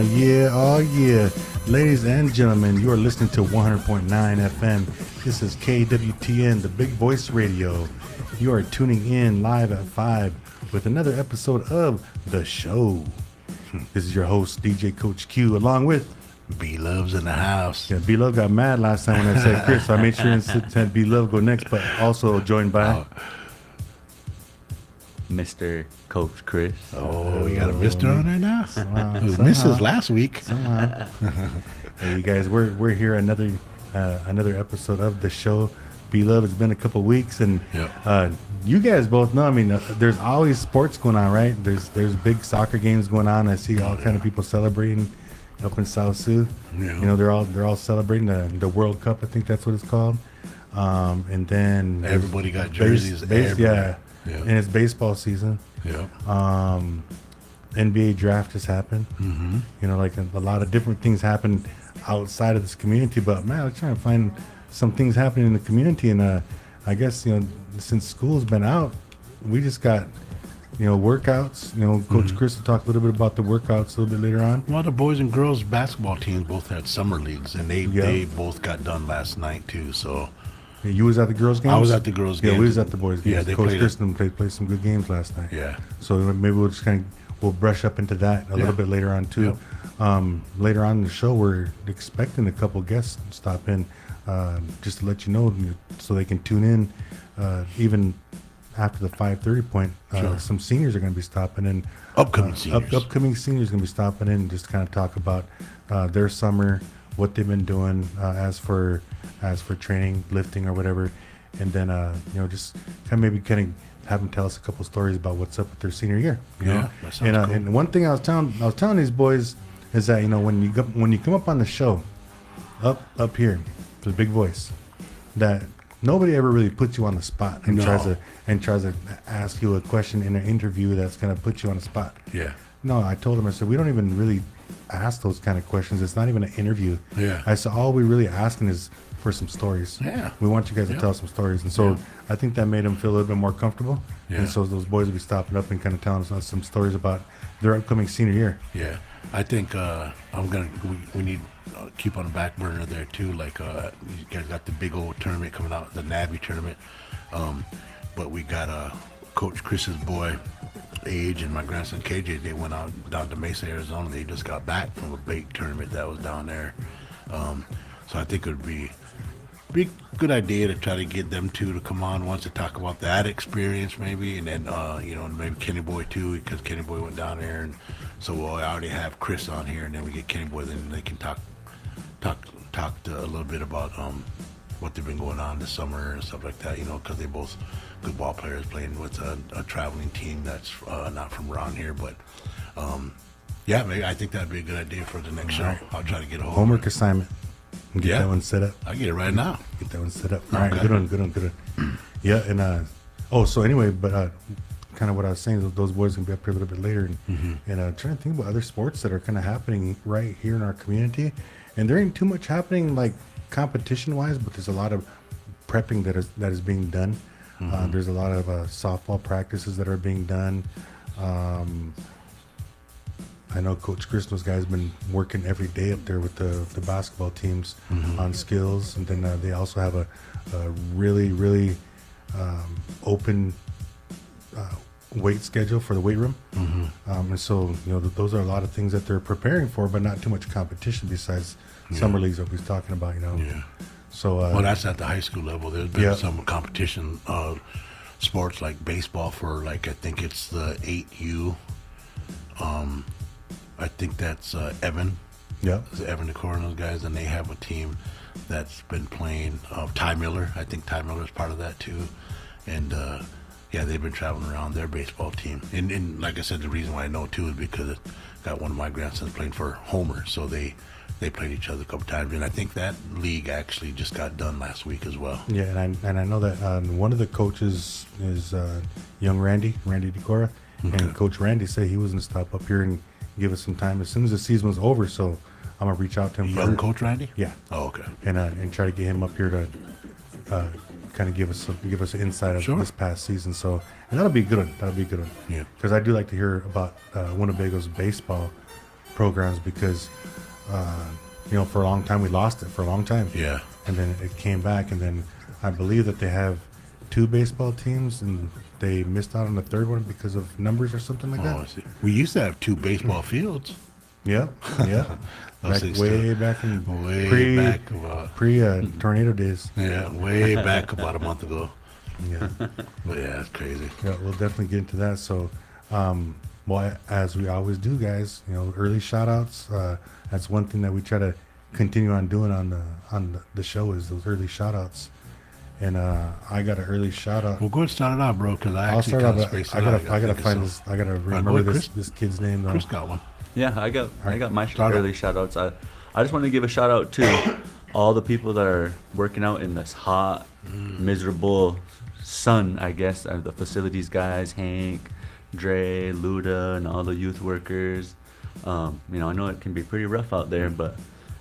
Yeah. Ladies and gentlemen, you are listening to 100.9 FM. This is KWTN, the Big Voice Radio. You are tuning in live at 5 with another episode of The Show. This is your host, DJ Coach Q, along with BLUV's in the house. Yeah, BLUV got mad last time when I said Chris, so I made sure and had BLUV go next, but also joined by Mr. Coach Chris. Oh, you got a mister on there now? Somehow. Mrs. last week. Somehow. Hey, you guys, we're here another episode of The Show. BLUV, it's been a couple weeks, and you guys both know, I mean, there's always sports going on, right? There's big soccer games going on. I see all kind of people celebrating up in South Sioux. Yeah. You know, they're all celebrating the World Cup, I think that's what it's called. And then Everybody got jerseys. Yeah. And it's baseball season. Yeah. NBA draft just happened. Mm-hmm. You know, like a lot of different things happen outside of this community. But man, I'm trying to find some things happening in the community. And I guess, you know, since school's been out, we just got, you know, workouts. You know, Coach Chris will talk a little bit about the workouts a little bit later on. Well, the boys and girls basketball teams both had summer leagues, and they both got done last night too. So Yeah, you was at the girls' games? I was at the girls' games. Yeah, we was at the boys' games. Yeah, they Coach Kristen played some good games last night. Yeah. So maybe we'll just we'll brush up into that a little bit later on too. Later on in the show, we're expecting a couple guests to stop in, just to let you know, so they can tune in, even after the 5:30 point. Some seniors are going to be stopping in. Upcoming seniors. Upcoming seniors are going to be stopping in, just kind of talk about their summer, what they've been doing as for training, lifting or whatever, and then you know, just kind of have them tell us a couple stories about what's up with their senior year. You know? That sounds cool. And one thing I was telling these boys is that, you know, when you come up on the show, up here, the Big Voice, that nobody ever really puts you on the spot and tries to ask you a question in an interview that's gonna put you on the spot. Yeah. No, I told him, I said, we don't even really ask those kind of questions. It's not even an interview. Yeah. I said, all we're really asking is for some stories. Yeah. We want you guys to tell some stories. And so I think that made them feel a little bit more comfortable. Yeah. And so those boys will be stopping up and kind of telling us some stories about their upcoming senior year. Yeah. I think we need to keep on the back burner there too. Like you guys got the big old tournament coming out, the Navy tournament. But we got Coach Chris's boy, Age, and my grandson KJ. They went out down to Mesa, Arizona. They just got back from a big tournament that was down there. So I think it would be a good idea to try to get them two to come on once to talk about that experience maybe, and then you know, maybe Kenny Boy too, because Kenny Boy went down there, and so we'll already have Chris on here, and then we get Kenny Boy, then they can talk to a little bit about what they've been going on this summer and stuff like that, you know, because they both good ball players playing with a traveling team that's not from around here, but yeah, maybe I think that'd be a good idea for the next show. I'll try to get a hold Homework of it. assignment. Get that one set up. I'll get it right now. Get that one set up. All right, good one. Yeah, and so anyway, but kind of what I was saying, those boys can be up here a little bit later, and trying to think about other sports that are kind of happening right here in our community, and there ain't too much happening like competition wise, but there's a lot of prepping that is being done. There's a lot of softball practices that are being done. I know Coach Chris, those guys been working every day up there with the basketball teams on skills, and then they also have a really open weight schedule for the weight room. And so, you know, those are a lot of things that they're preparing for, but not too much competition besides summer leagues that we was talking about, you know. Yeah. So well, that's at the high school level. There's been some competition sports like baseball for, like, I think it's the 8U. I think that's Evan. Yeah. It's Evan Decor and those guys, and they have a team that's been playing. Ty Miller, I think Ty Miller is part of that too, and they've been traveling around their baseball team. And like I said, the reason why I know too is because I got one of my grandsons playing for Homer, so they played each other a couple times, and I think that league actually just got done last week as well. Yeah, and I know that one of the coaches is young Randy Decora, and Coach Randy said he was going to stop up here and give us some time as soon as the season was over. So I'm gonna reach out to him. Young Coach Randy? Yeah. Oh, okay. And try to get him up here to kind of give us an insight of this past season. So, and that'll be a good one. Yeah. Because I do like to hear about Winnebago's baseball. programs because for a long time we lost it for a long time. Yeah. And then it came back, and then I believe that they have 2 baseball teams, and they missed out on the third one because of numbers or something like Oh, I that. see. We used to have 2 baseball fields. Yep. Those Back things way still- back in way back about- pre tornado days. Yeah, way back about a month ago. Yeah. But yeah, it's crazy. Yeah, we'll definitely get into that. So, well, as we always do, guys, early shout outs. That's one thing that we try to continue on doing on the show is those early shout outs. And I got an early shout out. Well, go ahead and start it out, bro, because I I'll actually start kind out, of but spaced I it gotta out. find think this. I gotta go remember ahead, this Chris. kid's name though. Chris got one. Yeah, I got my Start early shout outs. I just want to give a shout out to all the people that are working out in this hot, miserable sun, I guess. The facilities guys, Hank, Dre, Luda, and all the youth workers. I know it can be pretty rough out there, but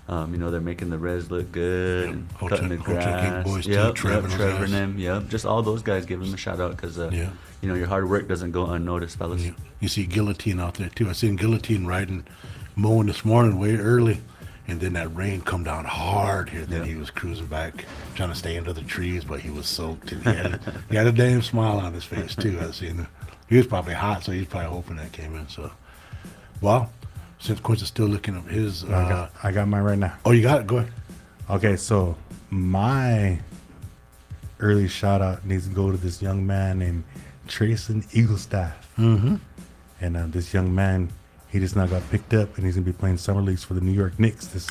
they're making the res look good, Yep. and Whole cutting the Chuck King grass. boys too, Yep, Trevor and those Trevor guys. and them. Yep, just all those guys. Give them a shout out because Yeah. your hard work doesn't go unnoticed, fellas. You see Guillotine out there, too. I seen Guillotine riding, mowing this morning way early, and then that rain come down hard here. Then Yeah. he was cruising back, trying to stay under the trees, but he was soaked. And he had a damn smile on his face, too. I seen him. He was probably hot, so he was probably hoping that came in. So, well, since Quince is still looking up his... I got mine right now. oh, you got it? Go ahead. Okay, so my early shout out needs to go to this young man named Trayson Eaglestaff. Mm-hmm. And this young man, he just now got picked up, and he's gonna be playing summer leagues for the New York Knicks this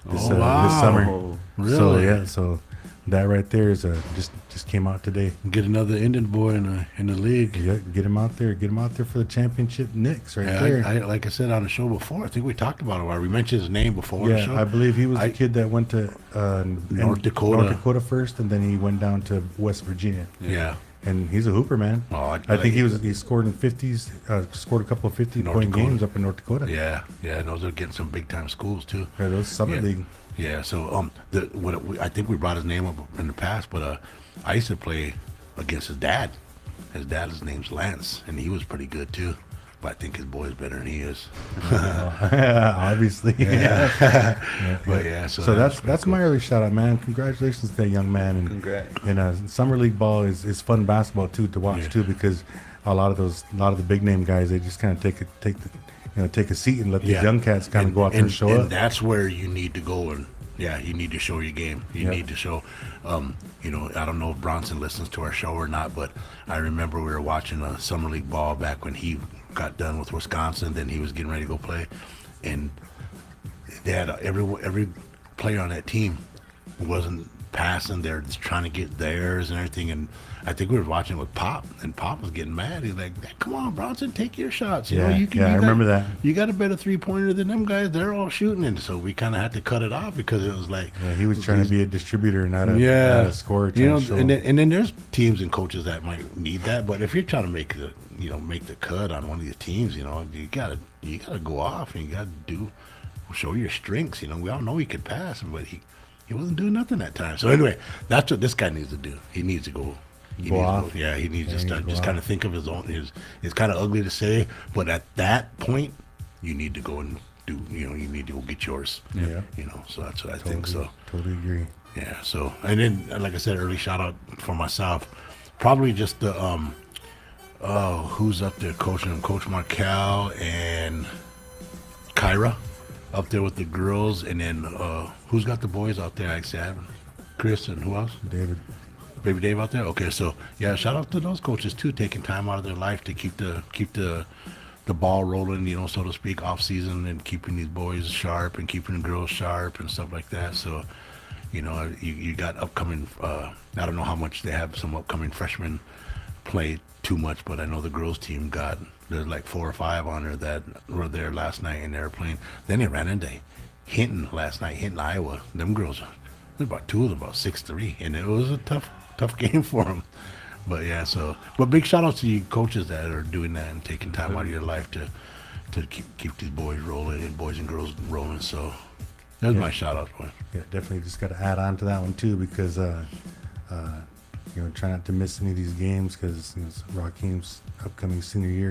wow. summer. Oh, So Really? so that right there is just came out today. Get another Indian boy in the league. Yeah, get him out there for the championship Knicks right Yeah, there. I like I said on the show before, I think we talked about it. We mentioned his name before the show. I believe he was I- the kid that went to North Dakota. North Dakota first, and then he went down to West Virginia. Yeah. And he's a hooper, man. Oh, I think he scored in 50s, scored a couple of 50-point Dakota. games up in North Dakota. Yeah, and those are getting some big time schools too. Yeah, those Summit Yeah. League. Yeah, so I think we brought his name up in the past, but I used to play against his dad. His name's Lance, and he was pretty good too. But I think his boy's better than he is. Obviously. Yeah. But yeah, so So that's that's pretty my early shout out, man. Congratulations to that young man. And, Congrats. And summer league ball is fun basketball too to watch Yeah. too, because a lot of the big name guys, they just kind of take a seat and let the Yeah. young cats kind of go out there and show and up. that's where you need to go, and you need to show your game. You Yep. need to show. I don't know if Bronson listens to our show or not, but I remember we were watching a summer league ball back when he got done with Wisconsin. Then he was getting ready to go play, and they had every player on that team wasn't passing. They're just trying to get theirs and everything. And I think we were watching with Pop, and Pop was getting mad. He's like, "Come on, Bronson, take your shots. You know, Yeah, you can." yeah, I you got- remember that. You got a better 3-pointer than them guys. They're all shooting, and so we kind of had to cut it off because it was like, Yeah, he was trying to be a distributor, not not a scorer. you know, trying to show. and then there's teams and coaches that might need that, but if you're trying to make the cut on one of these teams, you gotta go off and you gotta show your strengths. We all know he could pass, but he wasn't doing nothing that time. So anyway, that's what this guy needs to do. He needs to go. He Go needs off. To go, he needs to Yeah, start he needs to just go kind off. of think of his own. It's kind of ugly to say, but at that point, you need to go and do. You need to go get yours. Yeah. So that's what I think. So. Totally agree. Yeah, so and then like I said, early shout out for myself. Probably just the who's up there coaching them? Coach Markel and Kyra up there with the girls, and then who's got the boys out there? Actually, Chris and who else? David. Baby Dave out there. Okay, so yeah, shout out to those coaches too, taking time out of their life to keep the ball rolling, so to speak, off season, and keeping these boys sharp and keeping the girls sharp and stuff like that. So, you got upcoming. I don't know how much they have some upcoming freshmen play too much, but I know the girls team there's like 4 or 5 on there that were there last night and they were playing. Then they ran into Hinton last night, Hinton, Iowa. Them girls, there's about 2 of them, about 6'3", and it was a tough game for them. But yeah, but big shout out to you coaches that are doing that and taking time out of your life to keep these boys rolling and boys and girls rolling. So that's my shout out for it. Yeah, definitely just got to add on to that one too, because try not to miss any of these games, because it's Raheem's upcoming senior year,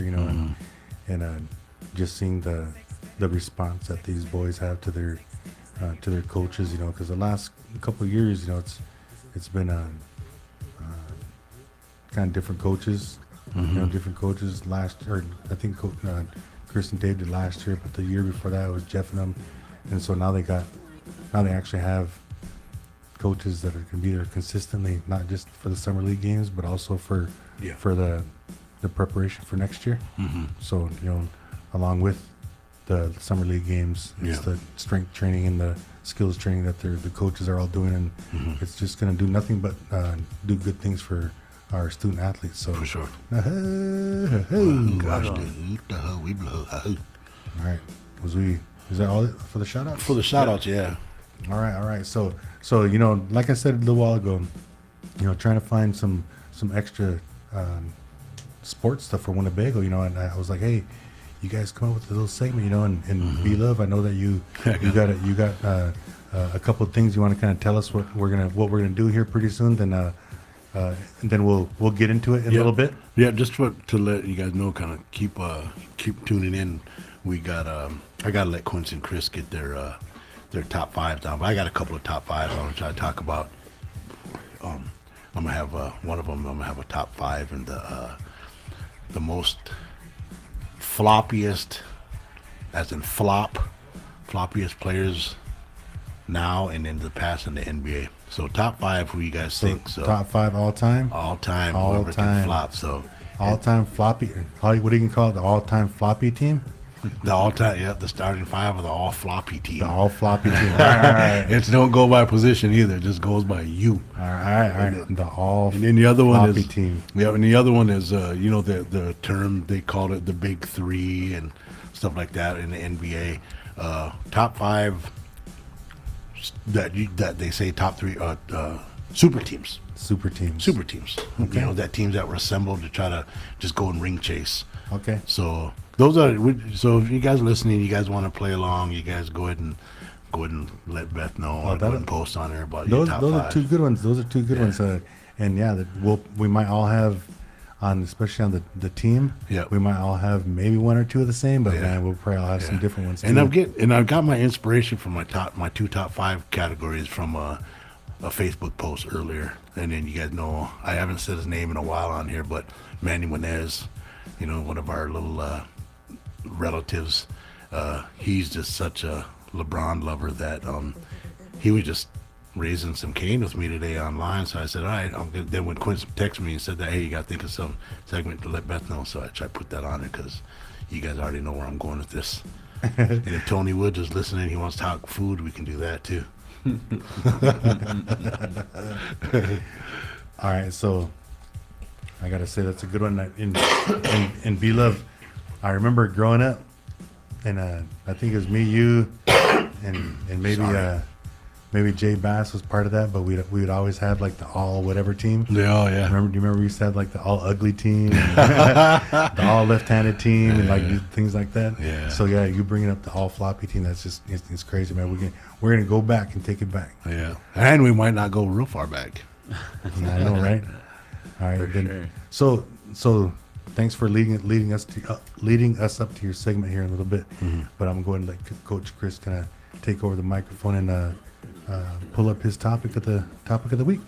and just seeing the the response that these boys have to their coaches, you know, because the last couple of years, you know, it's been kind of different coaches, you know, different coaches last, or I think Chris and Dave did last year, but the year before that it was Jeff and them, and so now they actually have coaches that are going to be there consistently, not just for the summer league games, but also for the preparation for next year. So, you know, along with the summer league games, it's the strength training and the skills training that the coaches are all doing, and it's just going to do nothing but do good things for our student athletes. So For sure. Gosh, dude. The hell we blow. all right, is that all for the shout outs? For the shout outs, yeah. All right. So you know, like I said a little while ago, you know, trying to find some extra sports stuff for Winnebago, you know, and I was like, hey, you guys come up with a little segment, you know, and BLUV, I know that you got a couple of things you want to kind of tell us what we're gonna do here pretty soon. Then we'll get into it in a little bit. Yeah, just to let you guys know, kind of keep tuning in. We got I gotta let Quincy and Chris get their top fives down, but I got a couple of top fives I want to try to talk about. I'm gonna have one of them. I'm gonna have a top five and the most floppiest, as in floppiest players now and in the past in the NBA. So top five, who you guys think? So top five all time. Whoever can flop. So all time floppy. What do you call it? The all time floppy team. the all time, the starting five of the all floppy team. The all floppy team. All right. It don't go by position either. It just goes by you. All right. The all. And then the other one floppy is team. Yeah, and the other one is you know, the term they called it the big three and stuff like that in the NBA. Top five that they say top three super teams. Super teams. Okay. You know, that teams that were assembled to try to just go and ring chase. Okay. So those are. So if you guys are listening, you guys want to play along, you guys go ahead and let Beth know or go ahead and post on there about your top those five. are two good ones. Those are two good ones. And yeah, we might all have especially on the team. Yeah. We might all have maybe one or two of the same, but man, we'll probably all have some different ones too. And I've got my inspiration from my two top five categories from a Facebook post earlier. And then you guys know I haven't said his name in a while on here, but Manny Menez, you know, one of our little relatives, he's just such a LeBron lover that he was just raising some cane with me today online. So I said, all right, then when Quincy texted me and said that, hey, you got to think of some segment to let Beth know. So I tried to put that on it because you guys already know where I'm going with this. And if Tony Woods is listening, he wants to talk food, we can do that too. All right, so I gotta say that's a good one. In BLUV, I remember growing up, and I think it was me, you, and maybe Jay Bass was part of that, but we would always have like the all whatever team. Yeah. Do you remember we used to have like the all ugly team, the all left-handed team, and like things like that. Yeah. So yeah, you bringing up the all floppy team, that's just it's crazy, man. We're gonna go back and take it back. Yeah, and we might not go real far back. I know, right? All right, then. Sure. So thanks for leading us up to your segment here in a little bit. But I'm going to let Coach Chris kind of take over the microphone and pull up his topic of the week.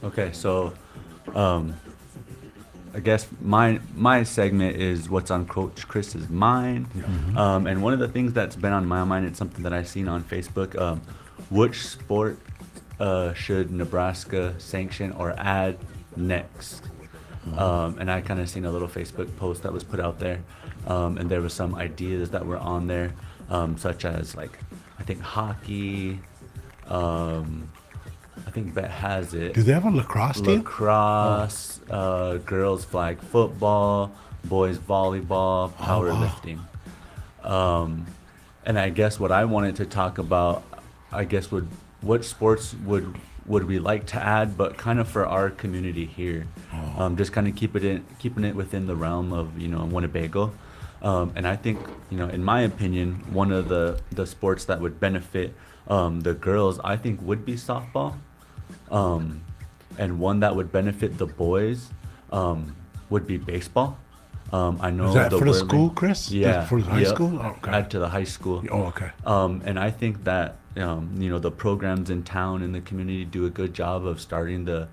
Okay, so I guess my segment is what's on Coach Chris's mind. And one of the things that's been on my mind, it's something that I've seen on Facebook. Which sport should Nebraska sanction or add next? And I kind of seen a little Facebook post that was put out there, and there was some ideas that were on there, such as like I think hockey. I think Bet has it. Do they have a lacrosse team? Lacrosse, girls flag football, boys volleyball, powerlifting. And I guess what I wanted to talk about, what sports would we like to add, but kind of for our community here, just kind of keeping it within the realm of Winnebago. And I think in my opinion, one of the sports that would benefit the girls, I think, would be softball. And one that would benefit the boys would be baseball. I know Is that the for the Whirling- school, Chris? Yeah, For the high yep. school? Oh, okay. Add to the high school. Oh, okay. And I think that the programs in town and the community do a good job of starting the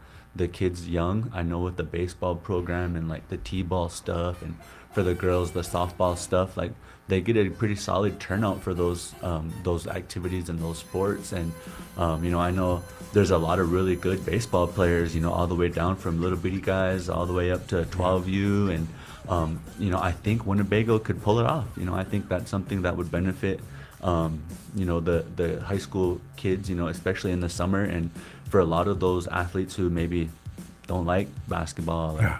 kids young. I know with the baseball program and like the t-ball stuff, and for the girls the softball stuff, like they get a pretty solid turnout for those activities and those sports. And I know there's a lot of really good baseball players, all the way down from little bitty guys all the way up to 12U. And I think Winnebago could pull it off. I think that's something that would benefit the high school kids, especially in the summer. And for a lot of those athletes who maybe don't like basketball or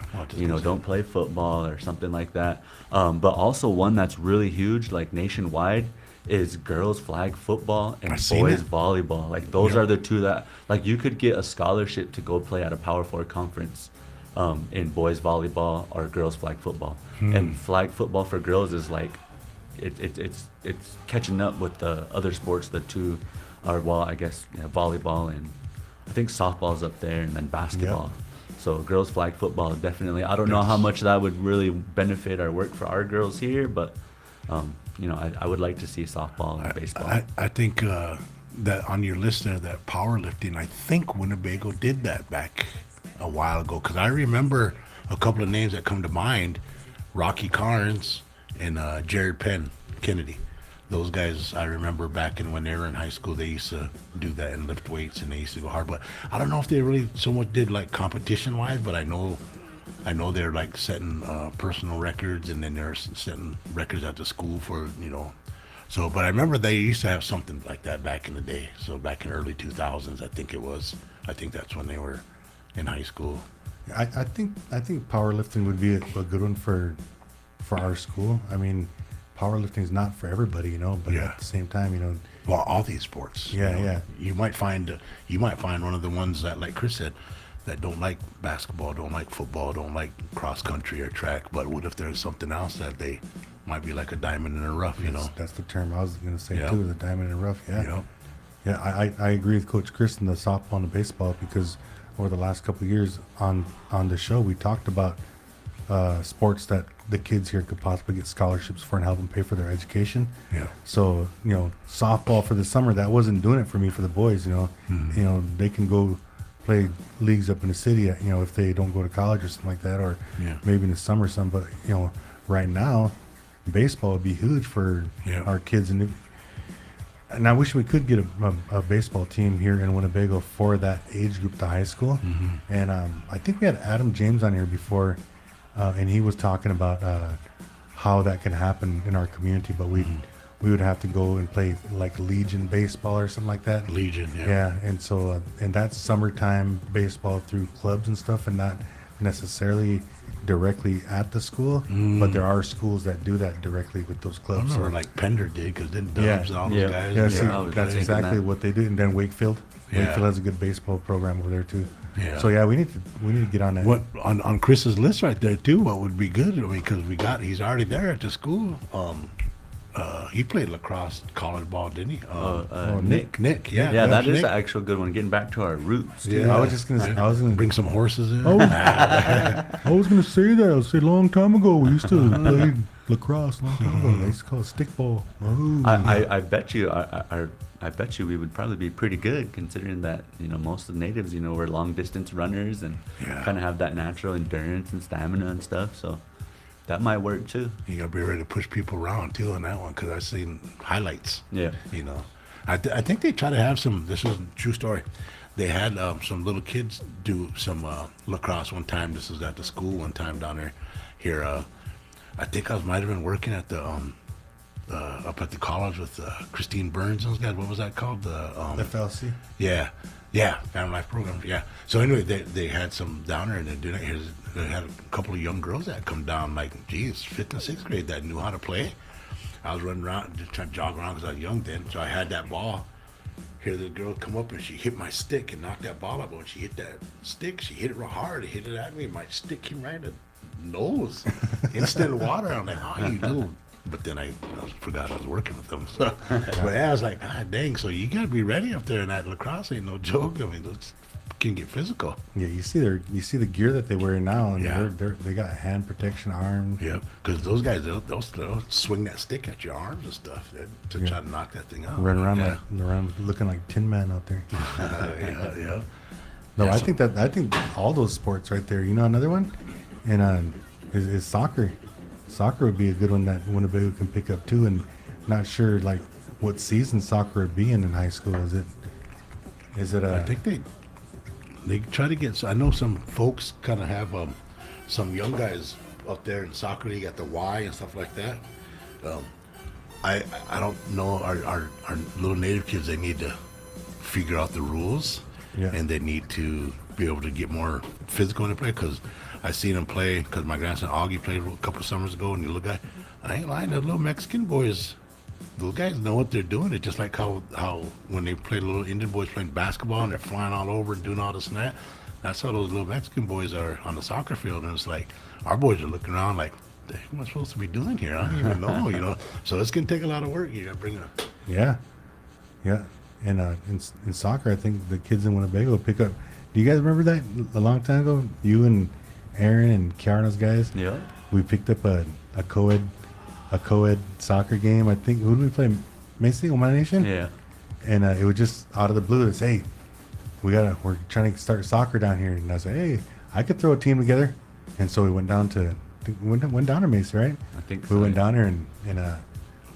don't play football or something like that, but also one that's really huge, like nationwide, is girls flag football and boys volleyball. Like those are the two that, like, you could get a scholarship to go play at a Power 4 conference in boys volleyball or girls flag football. And flag football for girls is like it's catching up with the other sports. The two are, well, I guess volleyball, and I think softball's up there, and then basketball. So girls flag football, definitely. I don't know how much that would really benefit our work for our girls here, but I would like to see softball and baseball. I think that on your list there, that powerlifting, I think Winnebago did that back a while ago, because I remember a couple of names that come to mind: Rocky Carnes and Jared Penn Kennedy. Those guys, I remember back when they were in high school, they used to do that and lift weights, and they used to go hard. But I don't know if they really so much did like competition wise, but I know they're like setting personal records, and then they're setting records at the school for So, but I remember they used to have something like that back in the day. So back in early 2000s, I think it was. I think that's when they were in high school. I think powerlifting would be a good one for our school. I mean, powerlifting is not for everybody, but at the same time, well, all these sports. You might find one of the ones that, like Chris said, that don't like basketball, don't like football, don't like cross country or track. But what if there's something else that they might be like a diamond in the rough? That's the term I was going to say too, the diamond in the rough. Yeah. I agree with Coach Chris in the softball and the baseball, because over the last couple of years on the show we talked about sports that the kids here could possibly get scholarships for and help them pay for their education. Yeah. So softball for the summer, that wasn't doing it for me for the boys. They can go play leagues up in the city. If they don't go to college or something like that, or maybe in the summer some. But right now, baseball would be huge for our kids. And I wish we could get a baseball team here in Winnebago for that age group, the high school. And I think we had Adam James on here before. And he was talking about how that can happen in our community, but we would have to go and play like Legion baseball or something like that. Legion, and so and that's summertime baseball through clubs and stuff, and not necessarily directly at the school, but there are schools that do that directly with those clubs. Or like Pender did, because then Dubs and all those guys. That's exactly what they do. And then Wakefield has a good baseball program over there too. So we need to get on that. What on Chris's list right there too? What would be good? Because he's already there at the school. He played lacrosse college ball, didn't he? Nick. That is an actual good one. Getting back to our roots. Too. I was just gonna bring some horses in. I was gonna say that. I was saying a long time ago we used to play lacrosse. Long time ago they used to call it stickball. I bet you. I bet you we would probably be pretty good, considering that most of the natives we're long distance runners and kind of have that natural endurance and stamina and stuff. So that might work too. You gotta be ready to push people around too on that one, because I've seen highlights. I think they try to have some. This is a true story. They had some little kids do some lacrosse one time. This was at the school one time down there. Here, I think I might have been working at the up at the college with Christine Burns and those guys. What was that called? The FLC. Yeah, Family Life Program. Yeah. So anyway, they had some down there, and they had a couple of young girls that come down, like, geez, 5th and 6th grade, that knew how to play. I was running around, just trying to jog around because I was young then. So I had that ball. Here, the girl come up and she hit my stick and knocked that ball up. But when she hit that stick, she hit it real hard. It hit it at me. My stick came right in the nose. Instant water. I'm like, oh, you do. But then I forgot I was working with them. So, but I was like, ah, dang. So you got to be ready up there in that lacrosse. Ain't no joke. I mean, those can get physical. Yeah, you see the gear that they wear now, and Yeah. they got hand protection, arm. Yeah, because those guys they'll swing that stick at your arms and stuff to Yeah. try to knock that thing out. Run around yeah. around looking like Tin Man out there. yeah. No, Yeah, I so- think all those sports right there. You know, another one, and is soccer. Soccer would be a good one that Winnebago can pick up too. And not sure like what season soccer would be in high school. Is it I think they try to get. I know some folks kind of have some young guys up there in soccer league at the Y and stuff like that. I don't know our little native kids. They need to figure out the rules, Yeah. and they need to be able to get more physical in the play. Because I seen them play. Because my grandson Augie played a couple of summers ago, and the little guy. I ain't lying. The little Mexican boys. Those guys know what they're doing. It's just like how when they play little Indian boys playing basketball and they're flying all over and doing all this and that. That's how those little Mexican boys are on the soccer field. And it's like our boys are looking around like, what am I supposed to be doing here? I don't even know, you know. So it's gonna take a lot of work. You gotta bring a Yeah, and in soccer, I think the kids in Winnebago pick up. Do you guys remember that a long time ago? You and Aaron and Kiara's guys. Yeah. We picked up a co-ed soccer game. I think who did we play? Macy Oman Nation. Yeah. And it was just out of the blue. It's hey, we're trying to start soccer down here. And I said, hey, I could throw a team together. And so we went down to Macy, right? I think We so, went yeah. down there and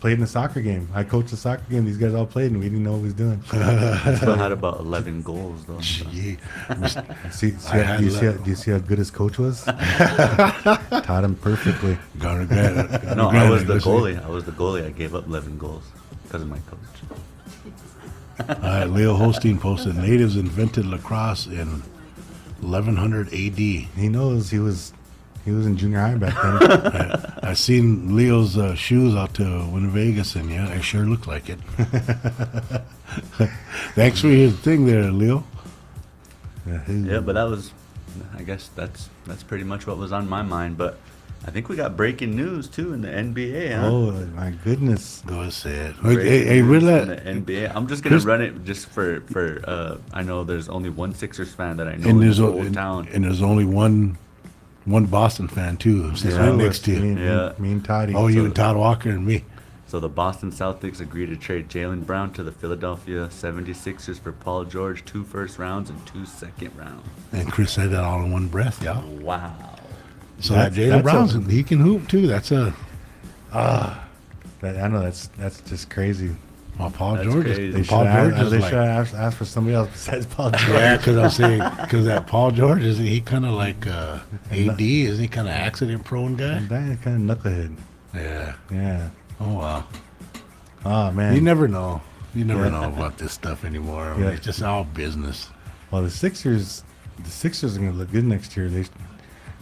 played in a soccer game. I coached a soccer game. These guys all played, and we didn't know what we was doing. Still had about 11 goals though. So. gee. Do you see how good his coach was? Taught him perfectly. Gotta grant it. No, I was the goalie. I gave up 11 goals because of my coach. Leo Holstein posted natives invented lacrosse in 1100 AD. He knows he was in junior high back then. I seen Leo's shoes out to Winnebago, and yeah, they sure look like it. Thanks for your thing there, Leo. Yeah, but I guess that's pretty much what was on my mind. But I think we got breaking news too in the NBA. Huh? Oh my goodness! Go ahead, say it. Breaking Hey, news really? in the NBA. I'm just gonna run it just for. I know there's only one Sixers fan that I know And in there's, the whole town. and there's only one Boston fan too. Sits Yeah, right next to you. Yeah. Me and Toddy. Oh, you and Todd Walker and me. So the Boston Celtics agreed to trade Jaylen Brown to the Philadelphia 76ers for Paul George, 2 first rounds and 2 second rounds. And Chris said that all in one breath, yeah. Wow. So that Jalen Brown's he can hoop too. That's a I know that's just crazy. Paul That's George. crazy. They Paul should George have is like, asked for somebody else besides Paul George. yeah, because I'm saying that Paul George is he kind of like AD? Is he kind of accident prone guy? That kind of knucklehead. Yeah. Yeah. Oh wow. Oh man. You never know. You never Yeah. know about this stuff anymore. I mean, Yeah. It's just all business. Well, the Sixers are going to look good next year.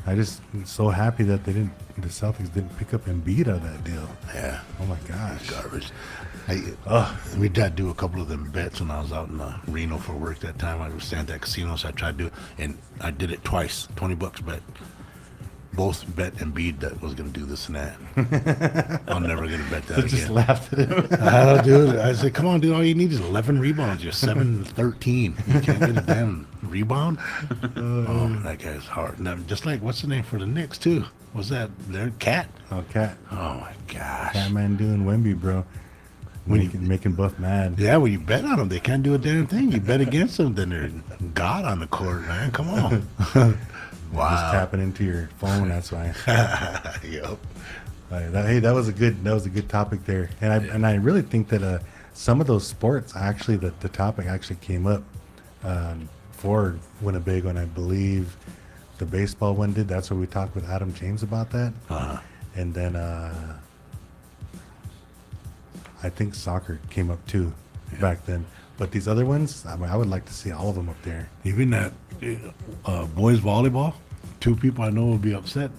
I just am so happy that the Celtics didn't pick up Embiid out of that deal. Yeah. Oh my gosh. Garbage. We did do a couple of them bets when I was out in Reno for work that time. I was staying at that casino, so I tried to do, and I did it twice. $20 bet. Both bet Embiid that was going to do this and that. I'm never going to bet that I just again. laughed at him. I don't do it. I said, come on, dude. All you need is 11 rebounds. You're 7-13. You can't get a damn rebound. Oh, that guy's hard. Now, just like what's the name for the Knicks too? Was that their Cat? Oh, Cat. Oh my gosh. Catman doing Wemby, bro. Making Buff mad. Yeah, when you bet on them, they can't do a damn thing. You bet against them, then they're God on the court, man. Come on. Just tapping into your phone. That's why. Yep. That was a good topic there, and I really think that some of those sports actually the topic actually came up for Winnebago, and I believe the baseball one did. That's where we talked with Adam James about that, and then I think soccer came up too back then. But these other ones, I would like to see all of them up there. Even that boys volleyball, 2 people I know will be upset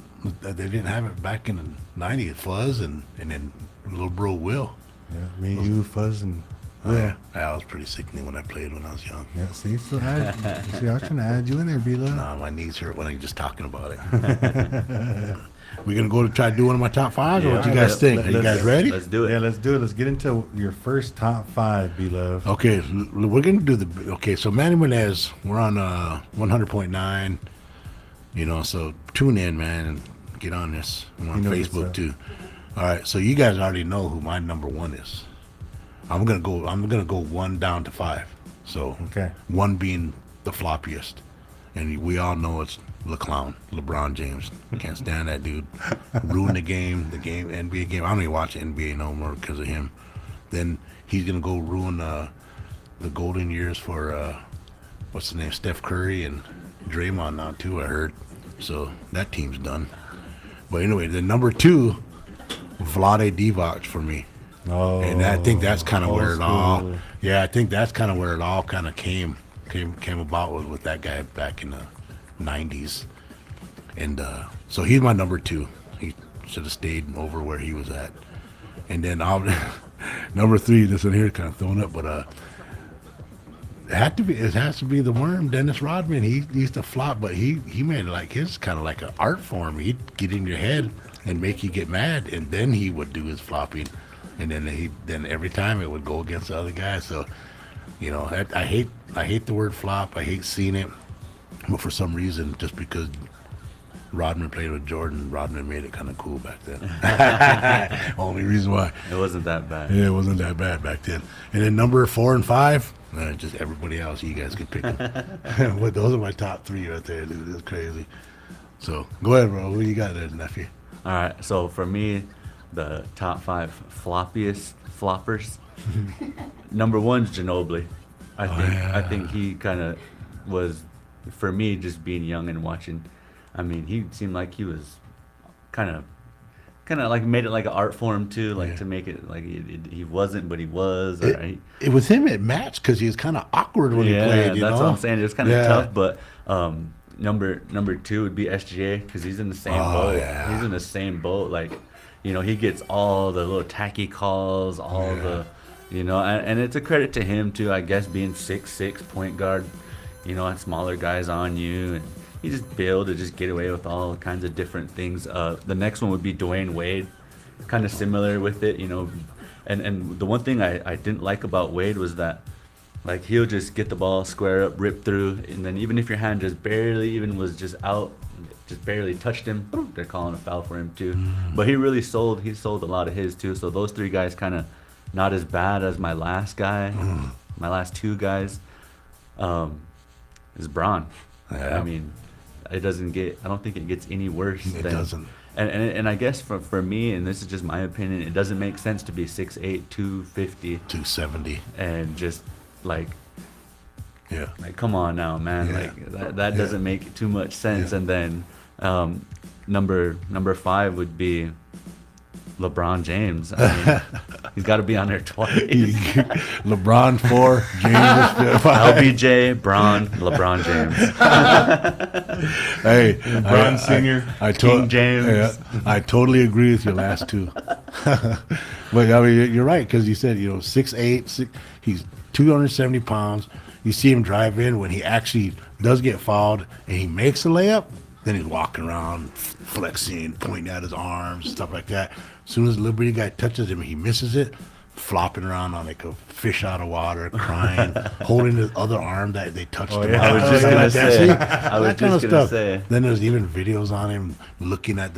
that they didn't have it back in the 90s. Fuzz and then little bro Will. Yeah, me, you, Fuzz, and Yeah. I was pretty sickening when I played when I was young. Yeah, see, so I was trying to add you in there, B-Love. Nah, my knees hurt when I'm just talking about it. We're gonna go to try to do one of my top five, or what you guys think? Are you guys ready? Let's do it. Yeah, let's do it. Let's get into your first top 5, B-Love. Okay, we're gonna do the. Okay, so Manny Menez, we're on 100.9. You know, so tune in, man, and get on this. I'm on You know what's Facebook up. too. All right, so you guys already know who my number one is. I'm gonna go 1 down to 5. So Okay. 1 being the floppiest, and we all know it's LeBron James. Can't stand that dude. Ruined the game, NBA game. I don't even watch NBA no more because of him. Then he's gonna go ruin the golden years for what's the name, Steph Curry and Draymond now too. I heard. So that team's done. But anyway, the number 2, Vlade Divac for me. Oh, And I think that's kind of old where it all. school. Yeah, I think that's kind of where it all kind of came about with that guy back in the '90s, and so he's my number 2. He should have stayed over where he was at. And then number 3, this one here kind of thrown up, but it has to be the Worm, Dennis Rodman. He used to flop, but he made it like his kind of like an art form. He'd get in your head and make you get mad, and then he would do his flopping. And then every time it would go against the other guy. So, you know, I hate the word flop. I hate seeing it. But for some reason, just because Rodman played with Jordan, Rodman made it kind of cool back then. Only reason why. It wasn't that bad. Yeah, it wasn't that bad back then. And then number 4 and 5, just everybody else. You guys can pick them. But those are my top 3 right there, dude. It's crazy. So go ahead, bro. What do you got there, nephew? All right. So for me, the top 5 floppiest floppers. Number 1's Ginobili. I think he kind of was, for me, just being young and watching. I mean, he seemed like he was kind of like made it like an art form too, like to make it like he wasn't, but he was. It was him at match because he was kind of awkward when he played. That's what I'm saying. It was kind of tough, but number 2 would be SGA because he's in the same boat. Yeah. He's in the same boat. Like, you know, he gets all the little tacky calls, all the, you know, and it's a credit to him too, I guess, being 6'6" point guard, you know, and smaller guys on you, and he just be able to just get away with all kinds of different things. The next one would be Dwayne Wade, kind of similar with it, you know, and the one thing I didn't like about Wade was that, like, he'll just get the ball, square up, rip through, and then even if your hand just barely even was just out, just barely touched him, they're calling a foul for him too. But he sold a lot of his too. So those 3 guys kind of not as bad as my last guy. My last 2 guys is Braun. Yeah. I mean, I don't think it gets any worse. It doesn't. And I guess for me, and this is just my opinion, it doesn't make sense to be 6'8", 250, 270. and just like Yeah. come on now, man. Yeah. Like that doesn't make too much sense. Yeah. And then number 5 would be LeBron James. I mean, he's got to be on there twice. LeBron 4, James 5. LBJ, Braun, LeBron James. Hey, LeBron Sr., King James. Yeah, I totally agree with your last 2. But I mean, you're right, because you said, you know, 6'8", he's 270 pounds. You see him drive in when he actually does get fouled and he makes a layup, then he's walking around, flexing, pointing at his arms, stuff like that. As soon as the Liberty guy touches him, he misses it, flopping around on like a fish out of water, crying, holding his other arm that they touched him. yeah. I was just Like gonna that, say. see? I was That kind of just gonna stuff. say. Then there's even videos on him looking at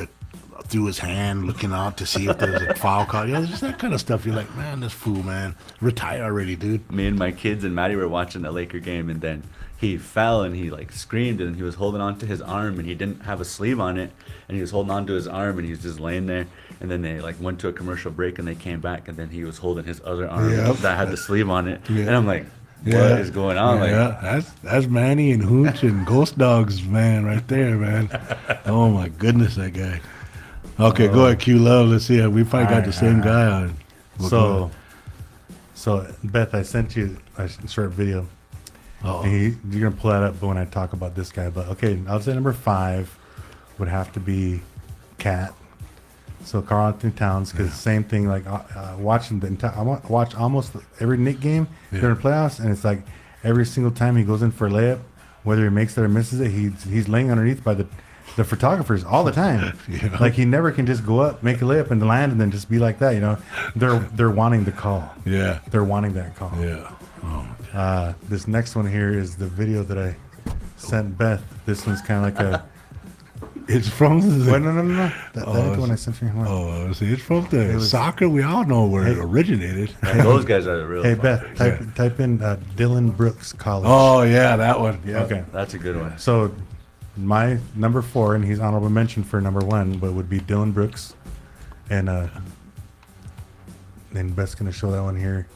through his hand, looking out to see if there's a foul call. You know, just that kind of stuff. You're like, man, this fool, man, retire already, dude. Me and my kids and Maddie were watching a Laker game, and then he fell and he like screamed, and he was holding on to his arm, and he didn't have a sleeve on it, and he was holding on to his arm, and he was just laying there. And then they like went to a commercial break, and they came back, and then he was holding his other arm Yep. that had the sleeve on it. Yeah. And I'm like, what Yeah. is going on? Yeah, that's Manny and Hooch and Ghost Dogs, man, right there, man. Oh my goodness, that guy. Okay, go ahead, Q Love. Let's see. We probably got the same guy on. We'll go So Beth, I sent you a short video. Uh-oh. And you're gonna pull that up when I talk about this guy. But okay, I'll say number 5 would have to be Cat. So Carl Anthony Towns, because same thing. Like watching the entire, watch almost every Knick game during the playoffs, and it's like every single time he goes in for a layup, whether he makes it or misses it, he's laying underneath by the photographers all the time. Yeah. Like he never can just go up, make a layup, and land, and then just be like that. You know, they're wanting the call. Yeah. They're wanting that call. Yeah. Oh, This next one here is the video that I sent Beth. This one's kind of like a. it's from the. Wait, no. That ain't the one I sent her. Hold on. Oh, see, it's from the soccer. We all know where it originated. Those guys are the real. Hey fun. Beth, type in Dylan Brooks College. Oh yeah, that one. Yeah. Okay. That's a good one. So my number 4, and he's honorable mention for number 1, but would be Dylan Brooks, and then Beth's gonna show that one here.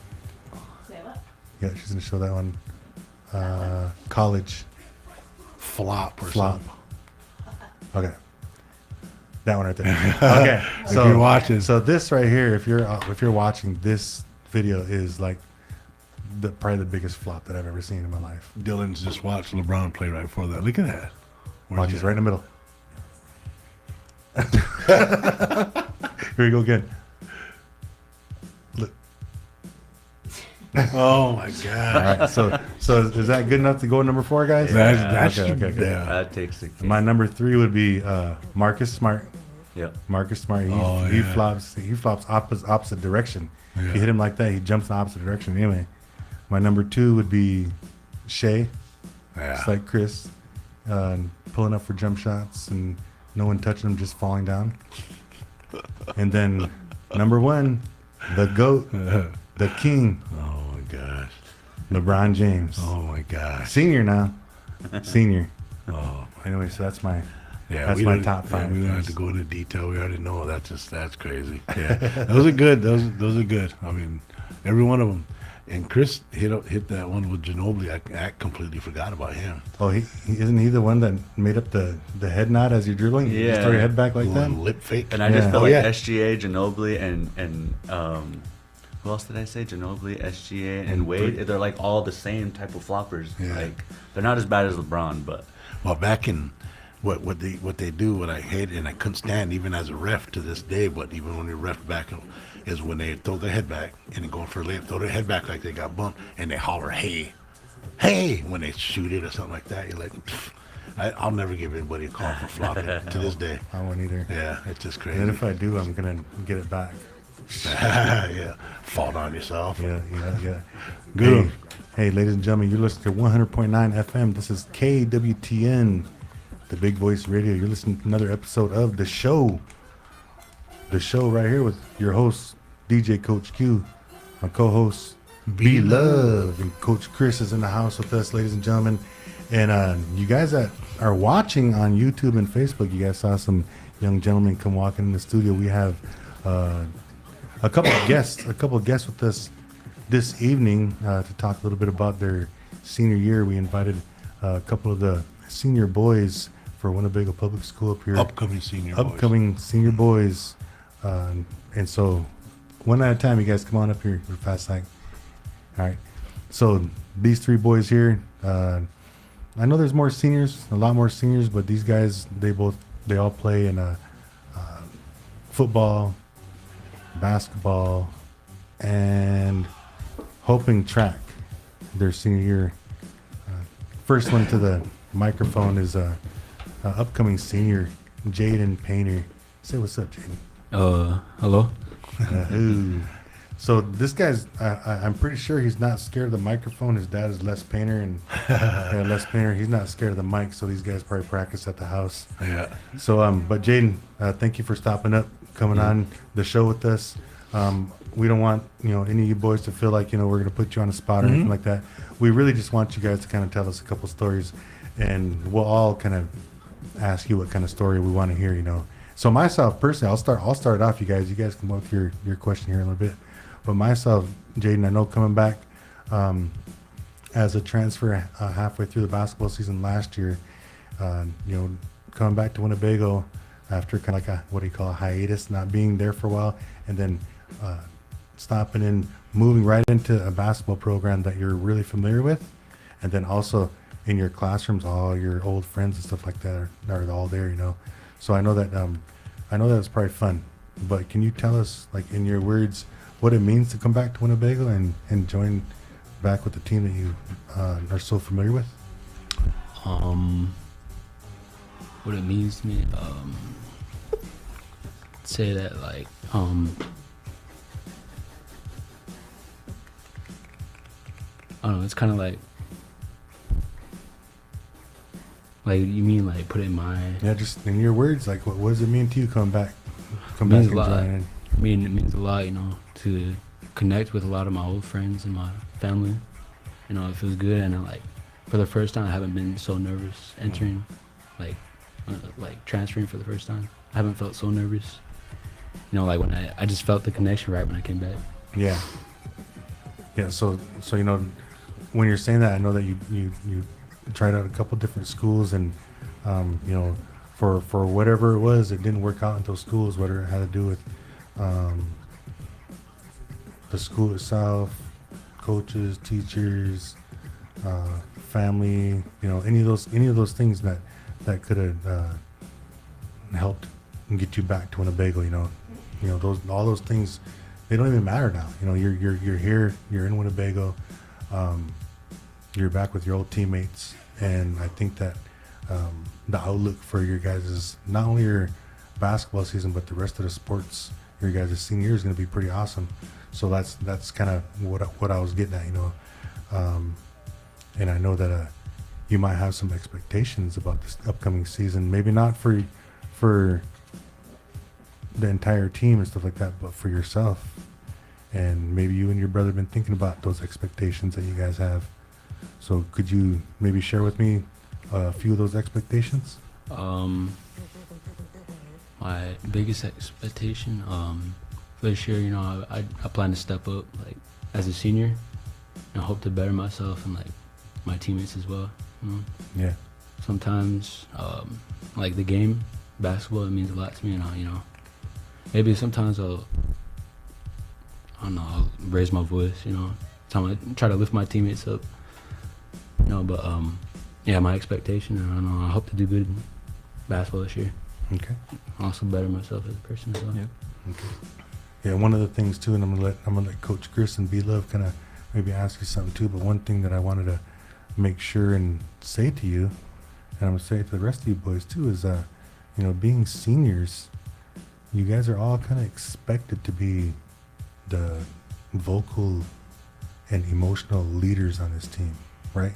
Say what? Yeah, she's gonna show that one. College Flop or flop. something. Okay. That one right there. Okay. If you're watching. So this right here, if you're watching, this video is like probably the biggest flop that I've ever seen in my life. Dylan's just watched LeBron play right before that. Look at that. Watch, he's right in the middle. Here we go again. Look. Oh my God. All right. So is that good enough to go number 4, guys? That's Okay. yeah. That takes the cake. My number 3 would be Marcus Smart. Yep. Marcus Smart. Oh, He yeah. flops opposite direction. Yeah. If you hit him like that, he jumps in the opposite direction. Anyway, my number 2 would be Shea. Yeah. It's like Chris, pulling up for jump shots and no one touching him, just falling down. And then number 1, the GOAT, the King, Oh my gosh. LeBron James. Oh my gosh. Senior now. Senior. Oh. Anyway, so that's my Yeah, my top 5. we don't have to go into detail. We already know that's crazy. Yeah, those are good. Those are good. I mean, every one of them. And Chris hit that one with Ginobili. I completely forgot about him. Oh, isn't he the one that made up the head nod as you're dribbling? You Yeah. just throw your head back like Little that. lip fake. And I just Yeah. feel Oh, like yeah. SGA, Ginobili, and who else did I say? Ginobili, SGA, and Wade. They're like all the same type of floppers. Yeah. Like they're not as bad as LeBron, but Well, back in what they do, what I hated and I couldn't stand even as a ref to this day, but even when they ref back, is when they throw their head back and they go for a layup, throw their head back like they got bumped, and they holler, "Hey, hey!" when they shoot it or something like that. You're like, I'll never give anybody a call for flopping to this day. I won't either. Yeah, it's just crazy. And then if I do, I'm gonna get it back. Yeah, fall on yourself. Yeah. Good. Hey, ladies and gentlemen, you're listening to 100.9 FM. This is KWTN, the Big Voice Radio. You're listening to another episode of the show. The show right here with your host, DJ Coach Q, my co-host, BLUV, and Coach Chris is in the house with us, ladies and gentlemen. And you guys that are watching on YouTube and Facebook, you guys saw some young gentlemen come walking in the studio. We have a couple of guests with us this evening to talk a little bit about their senior year. We invited a couple of the senior boys for Winnebago Public School up here. Upcoming senior boys. And so one at a time, you guys come on up here real fast. Like, all right. So these 3 boys here, I know there's a lot more seniors, but these guys, they all play in football, basketball, and hoping track their senior year. First one to the microphone is upcoming senior, Jaden Painter. Say what's up, Jaden. Hello. Ooh. So this guy's, I'm pretty sure he's not scared of the microphone. His dad is Les Painter, and Les Painter, he's not scared of the mic, so these guys probably practice at the house. Yeah. So, but Jaden, thank you for stopping up, coming on the show with us. We don't want, any of you boys to feel like, we're going to put you on the spot or anything like that. We really just want you guys to kind of tell us a couple stories, and we'll all kind of ask you what kind of story we want to hear, So myself, personally, I'll start it off, you guys. You guys can go with your question here in a little bit. But myself, Jaden, I know coming back as a transfer halfway through the basketball season last year, coming back to Winnebago after kind of like a hiatus, not being there for a while, and then stopping and moving right into a basketball program that you're really familiar with, and then also in your classrooms, all your old friends and stuff like that are all there, So I know that it's probably fun but can you tell us, like in your words, what it means to come back to Winnebago and join back with the team that you are so familiar with? What it means to me, say that like I don't know, it's kind of like you mean like put it in my Yeah, just in your words, like what does it mean to you come back means and a lot. join? I mean, it means a lot, you know, to connect with a lot of my old friends and my family. You know, it feels good, and like for the first time, I haven't been so nervous entering, like transferring for the first time. I haven't felt so nervous. You know, like when I just felt the connection right when I came back. Yeah. Yeah, so you know, when you're saying that, I know that you tried out a couple different schools, and you know, for whatever it was, it didn't work out in those schools, whether it had to do with the school itself, coaches, teachers, family, you know, any of those things that could have helped get you back to Winnebago. You know, all those things, they don't even matter now. You know, you're here, you're in Winnebago, you're back with your old teammates, and I think that the outlook for your guys is not only your basketball season, but the rest of the sports. Your guys' senior year is going to be pretty awesome. So that's kind of what I was getting at, you know. And I know that you might have some expectations about this upcoming season. Maybe not for the entire team and stuff like that, but for yourself. And maybe you and your brother have been thinking about those expectations that you guys have. So could you maybe share with me a few of those expectations? My biggest expectation for this year, you know, I plan to step up like as a senior, and I hope to better myself and like my teammates as well. You know? Yeah. Sometimes, like the game, basketball, it means a lot to me, and you know, maybe sometimes I'll raise my voice, you know, I try to lift my teammates up, you know, but yeah, my expectation, I don't know, I hope to do good in basketball this year. Okay. Also better myself as a person as well. Yep. Okay. Yeah, one of the things too, and I'm gonna let Coach Chris and BLUV kind of maybe ask you something too. But one thing that I wanted to make sure and say to you, and I'm gonna say it to the rest of you boys too, is you know, being seniors, you guys are all kind of expected to be the vocal and emotional leaders on this team, right?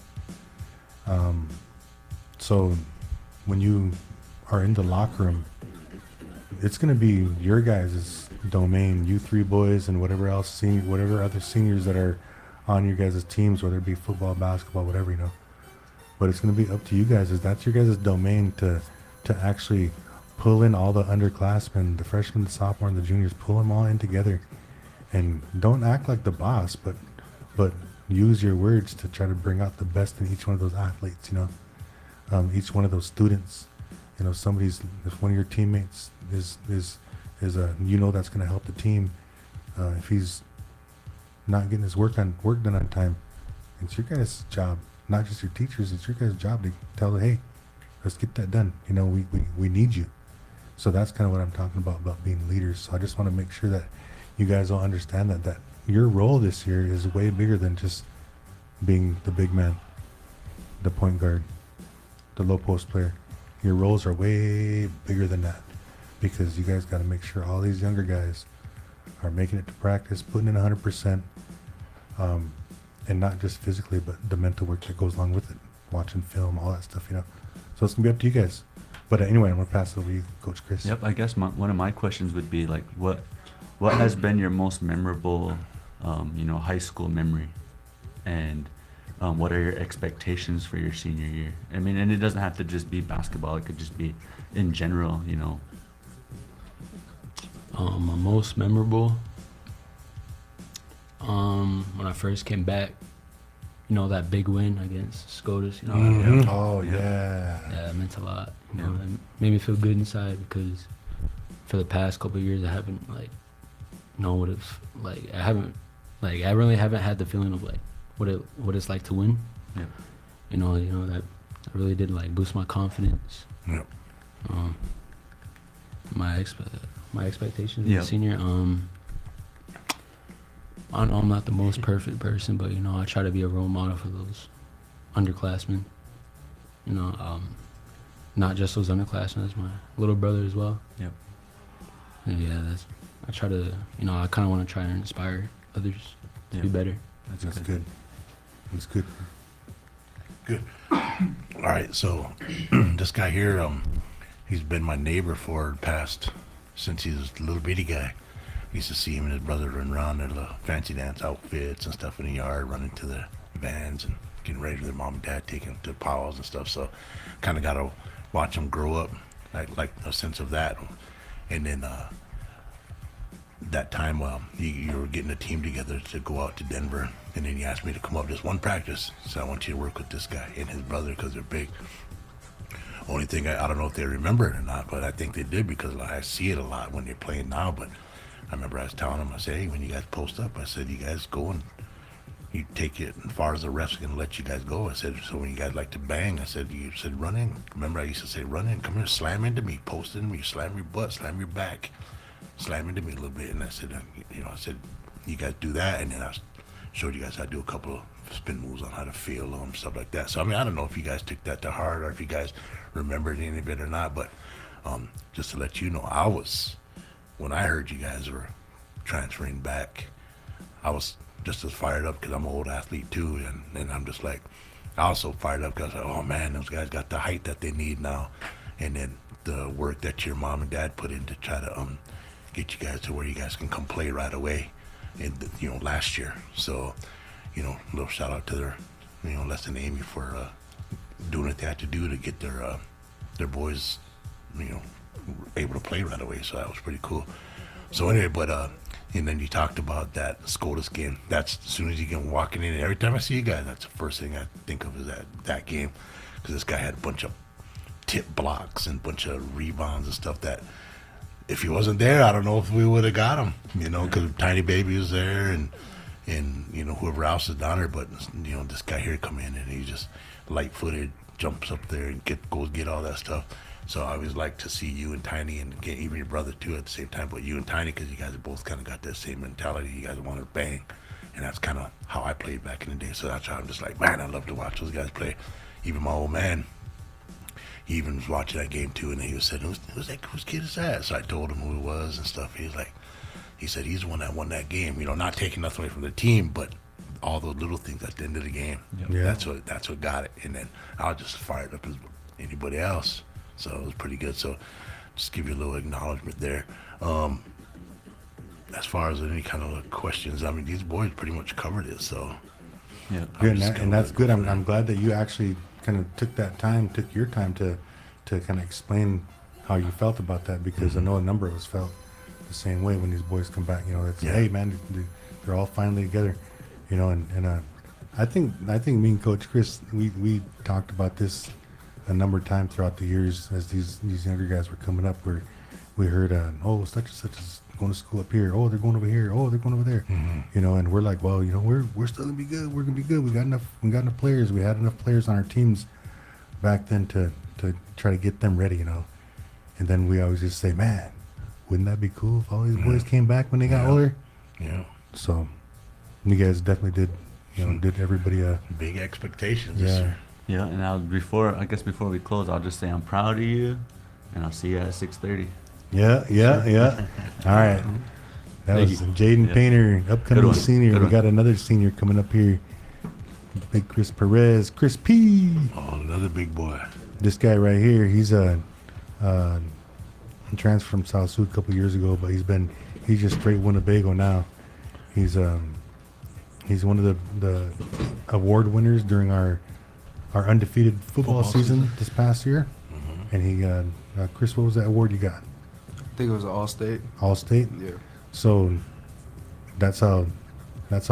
So when you are in the locker room, it's going to be your guys' domain, you three boys and whatever other seniors that are on your guys' teams, whether it be football, basketball, whatever, you know. But it's going to be up to you guys. That's your guys' domain to actually pull in all the underclassmen, the freshmen, the sophomore, and the juniors, pull them all in together. And don't act like the boss, but use your words to try to bring out the best in each one of those athletes, you know, each one of those students. You know, if one of your teammates is you know, that's going to help the team. If he's not getting his work done on time, it's your guys' job, not just your teachers. It's your guys' job to tell them, hey, let's get that done. You know, we need you. So that's kind of what I'm talking about being leaders. So I just want to make sure that you guys all understand that your role this year is way bigger than just being the big man, the point guard, the low post player. Your roles are way bigger than that, because you guys got to make sure all these younger guys are making it to practice, putting in 100%, and not just physically, but the mental work that goes along with it, watching film, all that stuff, you know. So it's gonna be up to you guys. But anyway, I'm gonna pass it over to you, Coach Chris. Yep. I guess one of my questions would be like, what has been your most memorable, you know, high school memory, and what are your expectations for your senior year? I mean, and it doesn't have to just be basketball. It could just be in general, you know. My most memorable, when I first came back, you know, that big win against SCOTUS, you know. Mhm. Oh yeah. Yeah, it meant a lot. You know, it made me feel good inside, because for the past couple of years, I haven't known what it's like. I really haven't had the feeling of like what it's like to win. Yeah. You know that really did like boost my confidence. Yep. My my expectations Yeah. as a senior. I'm not the most perfect person, but I try to be a role model for those underclassmen. Not just those underclassmen, as my little brother as well. Yep. And I try to, I kind of want to try and inspire others to be Yeah. better. That's good. That's good. Good. All right, so this guy here, he's been my neighbor for the past, since he was a little bitty guy. I used to see him and his brother run around in the fancy dance outfits and stuff in the yard, running to the vans and getting ready for their mom and dad, taking them to powwows and stuff. So kind of got to watch him grow up, like a sense of that. And then that time you were getting a team together to go out to Denver, and then you asked me to come up just one practice. So I want you to work with this guy and his brother because they're big. Only thing, I don't know if they remember it or not, but I think they did because I see it a lot when they're playing now. But I remember I was telling them, I said, hey, when you guys post up, I said, you guys go and you take it as far as the refs are going to let you guys go. I said, so when you guys like to bang, I said, you said run in. Remember I used to say run in, come here, slam into me, post into me, slam your butt, slam your back, slam into me a little bit. And I said, I said, you guys do that. And then I showed you guys how to do a couple of spin moves on how to feel them, stuff like that. So, I mean, I don't know if you guys took that to heart or if you guys remembered any of it or not, but just to let you know, when I heard you guys were transferring back, I was just as fired up because I'm an old athlete too, and I'm just like, I was so fired up because I was like, oh man, those guys got the height that they need now, and then the work that your mom and dad put in to try to get you guys to where you guys can come play right away, in last year. So, a little shout out to their, Les and Amy for doing what they had to do to get their boys, able to play right away. So that was pretty cool. So anyway, but and then you talked about that SCOTUS game. That's as soon as you get walking in. Every time I see you guys, that's the first thing I think of is that game, because this guy had a bunch of tip blocks and a bunch of rebounds and stuff that if he wasn't there, I don't know if we would have got him. Because Tiny Baby was there and whoever else is down there. But this guy here come in and he just light-footed, jumps up there and goes get all that stuff. So I always like to see you and Tiny, and get even your brother too at the same time, but you and Tiny, because you guys have both kind of got that same mentality. You guys want to bang, and that's kind of how I played back in the day. So that's why I'm just like, man, I love to watch those guys play. Even my old man, he even was watching that game too, and he was saying, whose kid is that? So I told him who it was and stuff. He said he's the one that won that game. Not taking nothing away from the team, but all those little things at the end of the game. Yep. Yeah. That's what got it. And then I was just fired up as anybody else. So it was pretty good. So just give you a little acknowledgement there. As far as any kind of questions, I mean, these boys pretty much covered it. So Yeah. Good, and that's good. I'm glad that you actually kind of took your time to kind of explain how you felt about that, because I know a number of us felt the same way when these boys come back. It's hey man, they're all finally together. And I think me and Coach Chris, we talked about this a number of times throughout the years as these younger guys were coming up, where we heard such and such is going to school up here, they're going over here, they're going over there. And we're like, well, we're still gonna be good, we're gonna be good, we got enough players, we had enough players on our teams back then to try to get them ready. And then we always just say, man, wouldn't that be cool if all these boys came back when they got older? yeah, So you guys definitely did everybody a big expectations. This yeah. year. Yeah, and before we close, I'll just say I'm proud of you, and I'll see you at 6:30. Yeah. All right. That Thank was you. Jaden Yeah. Painter, upcoming Good one. senior. Good We one. got another senior coming up here. Big Chris Perez, Chris P. Oh, another big boy. This guy right here, he's transferred from South Sioux a couple years ago, but he's just straight Winnebago now. He's one of the award winners during our undefeated football season this past year. And he Chris, what was that award you got? I think it was All-State. All state. Yeah. So that's how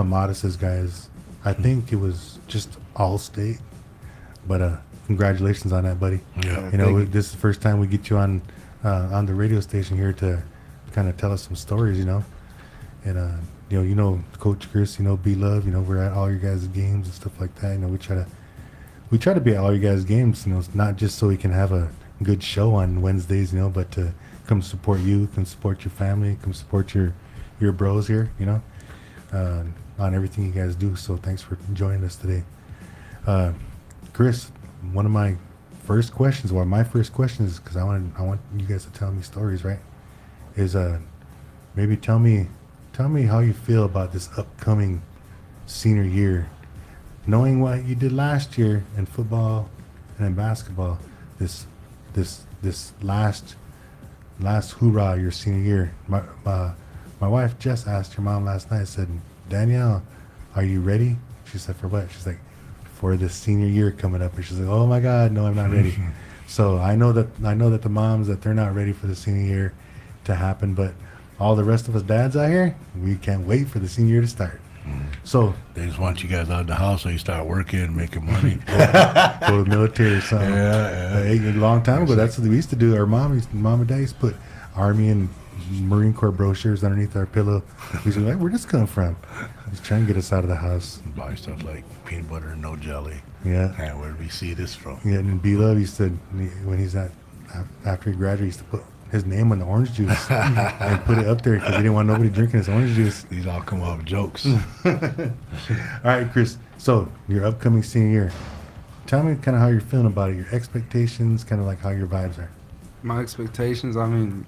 modest this guy is. I think it was just all state, but congratulations on that, buddy. Yeah. You know, Thank you. this is the first time we get you on the radio station here to kind of tell us some stories, and Coach Chris, BLUV, we're at all your guys' games and stuff like that. We try to be at all your guys' games, it's not just so we can have a good show on Wednesdays, but to come support you, come support your family, come support your bros here, you know, on everything you guys do. So thanks for joining us today. Chris, one of my first questions, well, my first question is, because I want you guys to tell me stories, right? Is maybe tell me how you feel about this upcoming senior year, knowing what you did last year in football and in basketball. This last hoorah your senior year. My wife Jess asked her mom last night. Said, Danielle, are you ready? She said, for what? She's like, for the senior year coming up. And she's like, oh my God, no, I'm not ready. So I know that the moms, that they're not ready for the senior year to happen, but all the rest of us dads out here, we can't wait for the senior year to start. So They just want you guys out of the house so you start working, making money. go to the military or something. Yeah. A long time ago, that's what we used to do. Our mom and dad used to put Army and Marine Corps brochures underneath our pillow. We used to be like, where'd this come from? He's trying to get us out of the house. Buy stuff like peanut butter and no jelly. Yeah. And where did we see this from? Yeah, and BLUV used to, when after he graduated, he used to put his name on the orange juice and put it up there because he didn't want nobody drinking his orange juice. These all come off jokes. All right, Chris. So your upcoming senior year, tell me kind of how you're feeling about it. Your expectations, kind of like how your vibes are. My expectations, I mean,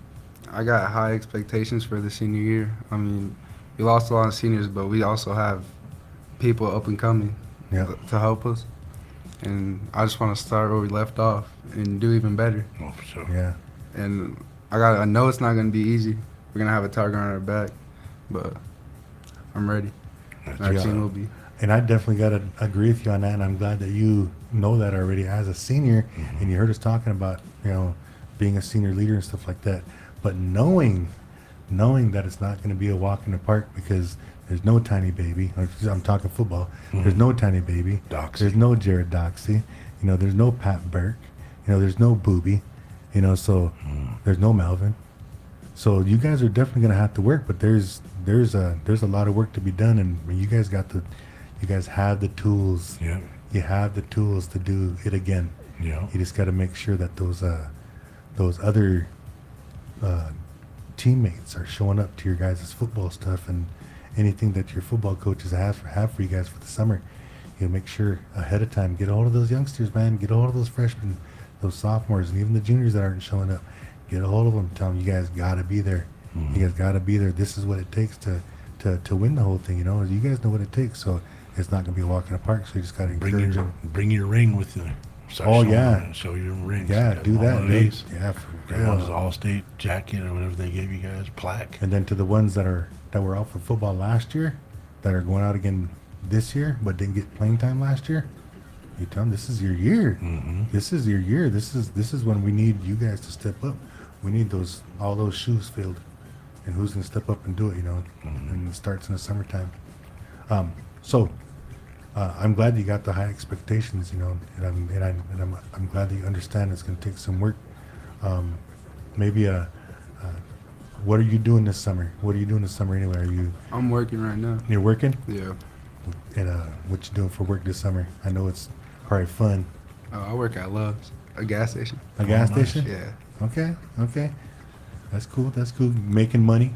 I got high expectations for the senior year. I mean, we lost a lot of seniors, but we also have people up and coming to help us. And I just want to start where we left off and do even better. Oh, for sure. Yeah. And I know it's not going to be easy. We're going to have a target on our back, but I'm ready. Our team will be. And I definitely got to agree with you on that, and I'm glad that you know that already as a senior, and you heard us talking about, you know, being a senior leader and stuff like that. But knowing that it's not going to be a walk in the park, because there's no tiny baby. I'm talking football. There's no tiny baby. Doxy. There's no Jared Doxy. You know, there's no Pat Burke. You know, there's no Booby. You know, so there's no Melvin. So you guys are definitely going to have to work, but there's a lot of work to be done, and you guys have the tools. Yeah. You have the tools to do it again. Yeah. You just got to make sure that those other teammates are showing up to your guys' football stuff, and anything that your football coaches have for you guys for the summer. You know, make sure ahead of time, get a hold of those youngsters, man. Get a hold of those freshmen, those sophomores, and even the juniors that aren't showing up. Get a hold of them. Tell them you guys got to be there. You guys got to be there. This is what it takes to win the whole thing. You know, you guys know what it takes. So it's not gonna be a walk in the park. So you just got to encourage them. Bring your ring with you. Show your rings. Yeah, Got do one that. of these. Yeah, for Got real. one of the All-State jacket or whatever they gave you guys, plaque. And then to the ones that were out for football last year, that are going out again this year, but didn't get playing time last year, you tell them this is your year. This is your year. This is when we need you guys to step up. We need all those shoes filled, and who's gonna step up and do it? You know, and it starts in the summertime. So I'm glad you got the high expectations. You know, and I'm glad that you understand it's gonna take some work. Maybe what are you doing this summer? What are you doing this summer anyway? I'm working right now. You're working? Yeah. And what you doing for work this summer? I know it's probably fun. I work at Love's, a gas station. A gas nice. station? Yeah. Okay. That's cool. Making money,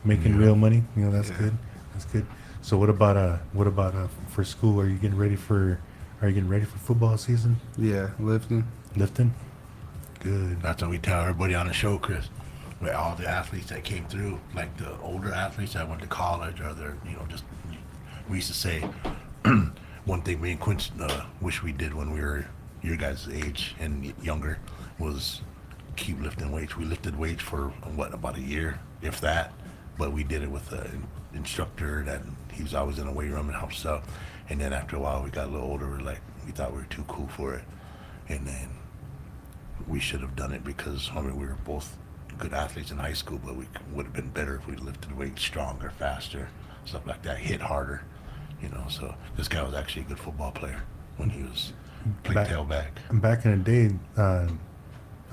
making real money. You know, that's good. That's good. So what about for school? Are you getting ready for football season? Yeah, lifting. Lifting? Good. That's what we tell everybody on the show, Chris. With all the athletes that came through, like the older athletes that went to college, or they're, just, we used to say, one thing me and Quince wish we did when we were your guys' age and younger was keep lifting weights. We lifted weights for, about a year, if that, but we did it with an instructor that he was always in a weight room and helped us out. And then after a while, we got a little older, we thought we were too cool for it. And then we should have done it because, we were both good athletes in high school, but we would have been better if we lifted weights stronger, faster, stuff like that, hit harder, So this guy was actually a good football player when he was playing tailback. Back in the day,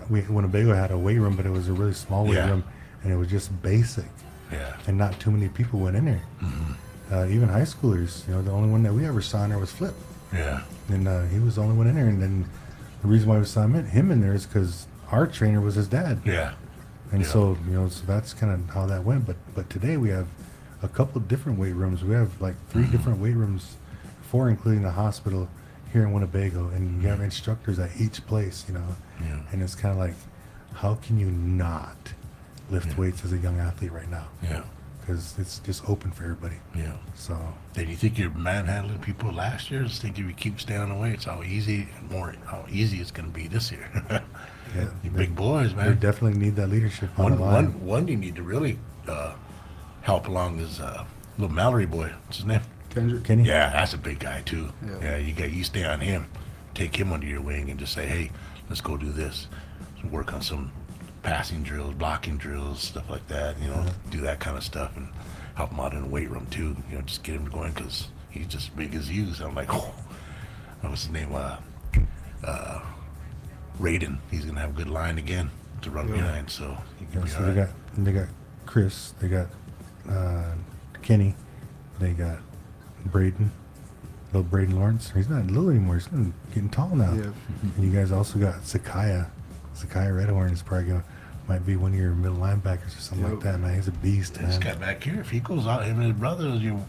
Winnebago had a weight room, but it was a really small weight room, and it was just basic. Yeah. And not too many people went in there. Even high schoolers, the only one that we ever saw in there was Flip. Yeah. And he was the only one in there. And then the reason why we saw him in there is because our trainer was his dad. Yeah. And Yeah. so, so that's kind of how that went. But today we have a couple different weight rooms. We have like 3 different weight rooms, 4 including the hospital here in Winnebago, and you have instructors at each place, Yeah. And it's kind of like, how can you not lift weights as a young athlete right now? Yeah. Because it's just open for everybody. Yeah. So, Did you think you're manhandling people last year? Just think if you keep staying on the weights, how easy it's going to be this year. yeah, You big boys, they man. definitely need that leadership on the line. One you need to really help along is little Mallory boy. What's his name? Kendrick. Kenny? Yeah, that's a big guy too. Yeah. Yeah, you stay on him, take him under your wing, and just say, hey, let's go do this. So work on some passing drills, blocking drills, stuff like that. Do that kind of stuff and help him out in the weight room too. Just get him going because he's just as big as you. So I'm like, oh, what's his name? Raiden. He's gonna have a good line again to run behind. So he can Yeah, be so all they right. got Chris, they got Kenny, they got Braden, little Braden Lawrence. He's not little anymore. He's getting tall now. Yeah. And you guys also got Sakai Redhorn is probably might be one of your middle linebackers or something like Yep. that. Man, he's a beast, This man. guy back here, if he goes out, him and his brother is your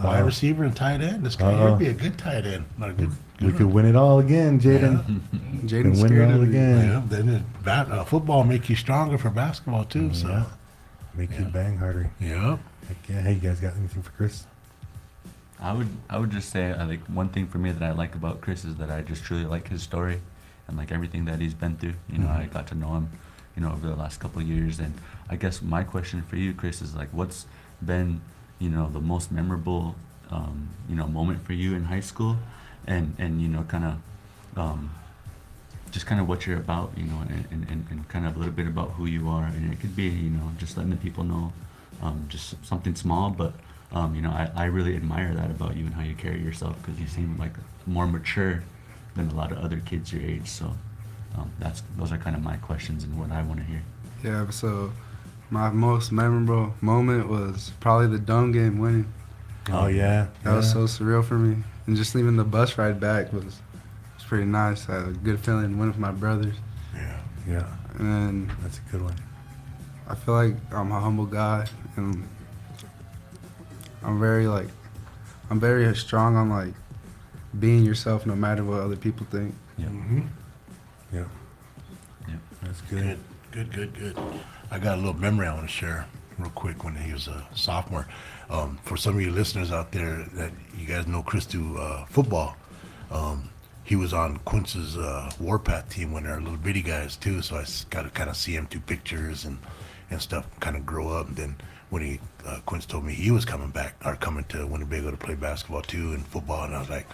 wide receiver and tight end. This guy Uh-oh. would be a good tight end. Not a good. We could win it all again, Jaden. Jaden's win it scared all of me. again. Yeah, then football make you stronger for basketball too. So, Yeah. Make you bang harder. yeah. Heck yeah. Hey, you guys got anything for Chris? I would just say like one thing for me that I like about Chris is that I just truly like his story and like everything that he's been through. I got to know him, over the last couple of years. And I guess my question for you, Chris, is like, what's been, the most memorable, moment for you in high school, and kind of, just kind of what you're about, and kind of a little bit about who you are. And it could be, just letting the people know, just something small, but I really admire that about you and how you carry yourself, because you seem like more mature than a lot of other kids your age. So those are kind of my questions and what I want to hear. Yeah, so my most memorable moment was probably the dome game winning. Oh, yeah. That was so surreal for me. And just even the bus ride back was pretty nice. I had a good feeling winning with my brothers. Yeah, And that's a good one. I feel like I'm a humble guy, and I'm very strong on like being yourself no matter what other people think. Yeah. Mm-hmm. Yeah. Yeah. That's good. Good. I got a little memory I want to share real quick when he was a sophomore. For some of you listeners out there that you guys know Chris through football, he was on Quince's Warpath team when they were little bitty guys too. So I got to kind of see him through pictures and stuff, kind of grow up. And then when Quince told me he was coming to Winnebago to play basketball too and football, and I was like,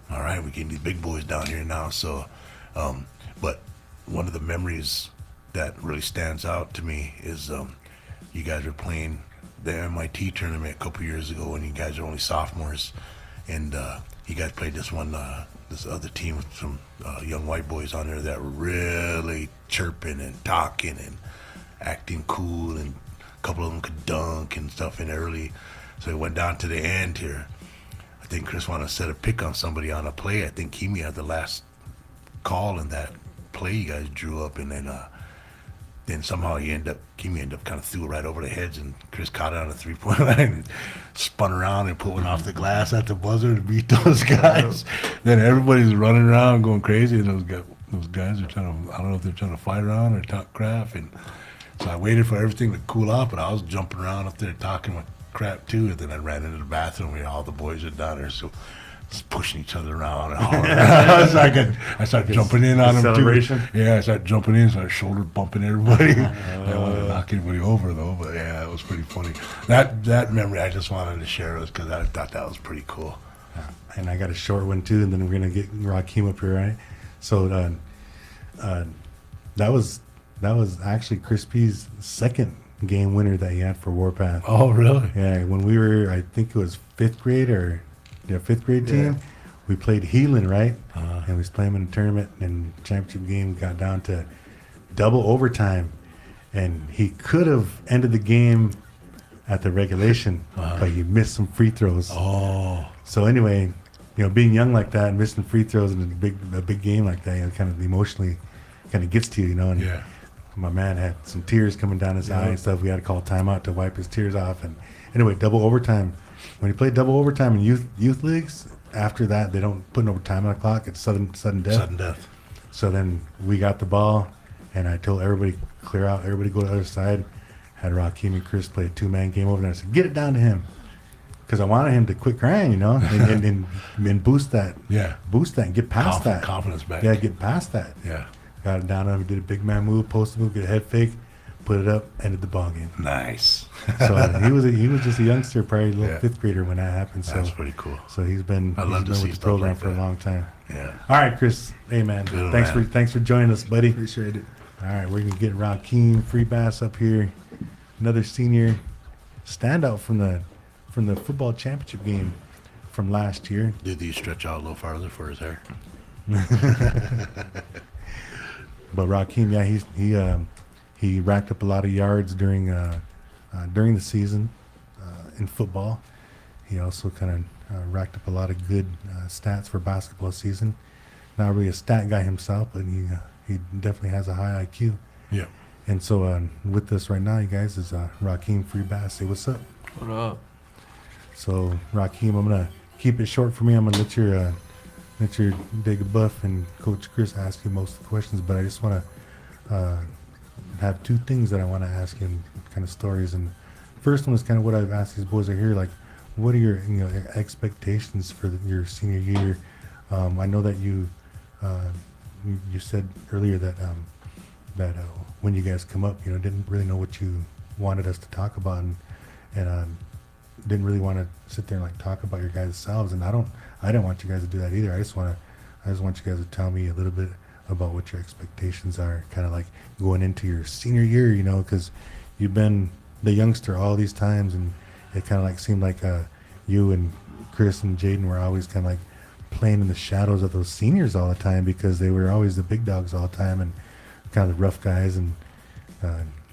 all right, we're getting these big boys down here now. So, but one of the memories that really stands out to me is you guys were playing the MIT tournament a couple years ago when you guys were only sophomores, and you guys played this other team with some young white boys on there that were really chirping and talking and acting cool, and a couple of them could dunk and stuff in early. So it went down to the end here. I think Chris wanted to set a pick on somebody on a play. I think Kimi had the last call in that play you guys drew up, and then somehow Kimi ended up kind of threw it right over the heads, and Chris caught it on the 3-point line and spun around and put one off the glass at the buzzer to beat those guys. Then everybody's running around going crazy, and those guys are trying to, I don't know if they're trying to fight around or talk crap. And so I waited for everything to cool off, but I was jumping around up there talking with crap too. And then I ran into the bathroom where all the boys are down there, so just pushing each other around and hollering. So I started jumping in on them celebration? too. Yeah, I started jumping in, started shoulder bumping everybody. I didn't want to knock anybody over though, but yeah, it was pretty funny. That memory I just wanted to share with because I thought that was pretty cool. And I got a short one too, and then we're gonna get Raheem up here, right? So that was actually Chris P's second game winner that he had for Warpath. Oh, really? Yeah, when we were, I think it was fifth grade team. Yeah. We played Heelan, right? Uh-huh. And we was playing in a tournament, and championship game got down to double overtime, and he could have ended the game at the regulation, but he missed some free throws. Oh. So anyway, being young like that and missing free throws in a big game like that, kind of emotionally kind of gets to you, and Yeah. my man had some tears coming down his eye and stuff. We had to call timeout to wipe his tears off. And anyway, double overtime. When you play double overtime in youth leagues, after that they don't put no time on the clock. It's sudden death. Sudden death. So then we got the ball, and I told everybody clear out. Everybody go to the other side. Had Raheem and Chris play a 2-man game over there. I said, get it down to him, because I wanted him to quit crying, you know, and boost that. Yeah. Boost that and get past that. Confidence back. Yeah, get past that. Yeah. Got it down to him. He did a big man move, post move, get a head fake, put it up, ended the ball game. Nice. So he was just a youngster, probably a little Yeah. 5th grader when that happened. So That's pretty cool. So he's been I love to with see the stuff program like for a that. long time. Yeah. All right, Chris. Hey man, Good thanks for joining us, buddy. Appreciate it. All right, we're gonna get Raheem Freebass up here, another senior standout from the football championship game from last year. Did he stretch out a little farther for his hair? But Raheem, yeah, he racked up a lot of yards during the season in football. He also kind of racked up a lot of good stats for basketball season. Not really a stat guy himself, but he definitely has a high IQ. Yeah. And so with us right now, you guys, is Raheem Freebass. Say what's up. What up? So Raheem, I'm gonna keep it short for me. I'm gonna let your Dig Buff and Coach Chris ask you most of the questions, but I just want to have two things that I want to ask him, kind of stories. And first one is kind of what I've asked these boys are here, like, what are your expectations for your senior year? I know that you said earlier that when you guys come up, didn't really know what you wanted us to talk about, and didn't really want to sit there and like talk about your guys' selves. And I didn't want you guys to do that either. I just want you guys to tell me a little bit about what your expectations are, kind of like going into your senior year, because you've been the youngster all these times, and it kind of like seemed like you and Chris and Jaden were always kind of like playing in the shadows of those seniors all the time, because they were always the big dogs all the time and kind of the rough guys, and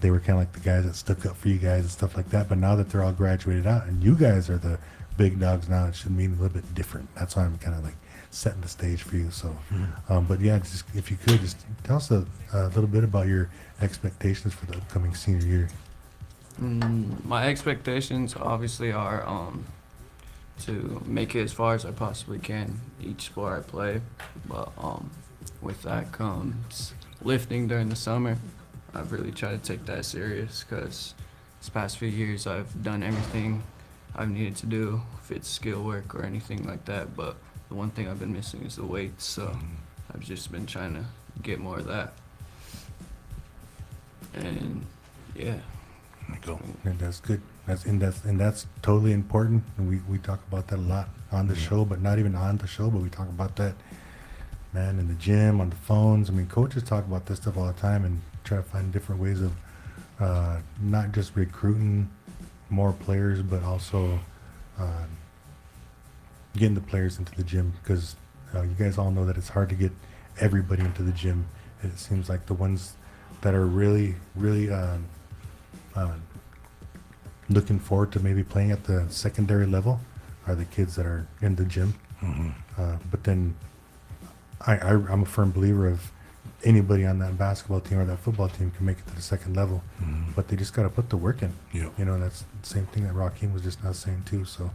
they were kind of like the guys that stuck up for you guys and stuff like that. But now that they're all graduated out and you guys are the big dogs now, it should mean a little bit different. That's why I'm kind of like setting the stage for you. So, but yeah, just if you could just tell us a little bit about your expectations for the upcoming senior year. My expectations obviously are to make it as far as I possibly can each sport I play, but with that comes lifting during the summer. I've really tried to take that serious, because this past few years I've done everything I've needed to do, if it's skill work or anything like that, but the one thing I've been missing is the weights, so I've just been trying to get more of that. And yeah. There you go. And that's good. That's totally important. And we talk about that a lot on the show, but not even on the show, but we talk about that, man, in the gym, on the phones. I mean, coaches talk about this stuff all the time and try to find different ways of not just recruiting more players, but also getting the players into the gym, because you guys all know that it's hard to get everybody into the gym. It seems like the ones that are really looking forward to maybe playing at the secondary level are the kids that are in the gym. But then I'm a firm believer of anybody on that basketball team or that football team can make it to the second level, but they just got to put the work in. Yeah. That's the same thing that Raheem was just now saying too. So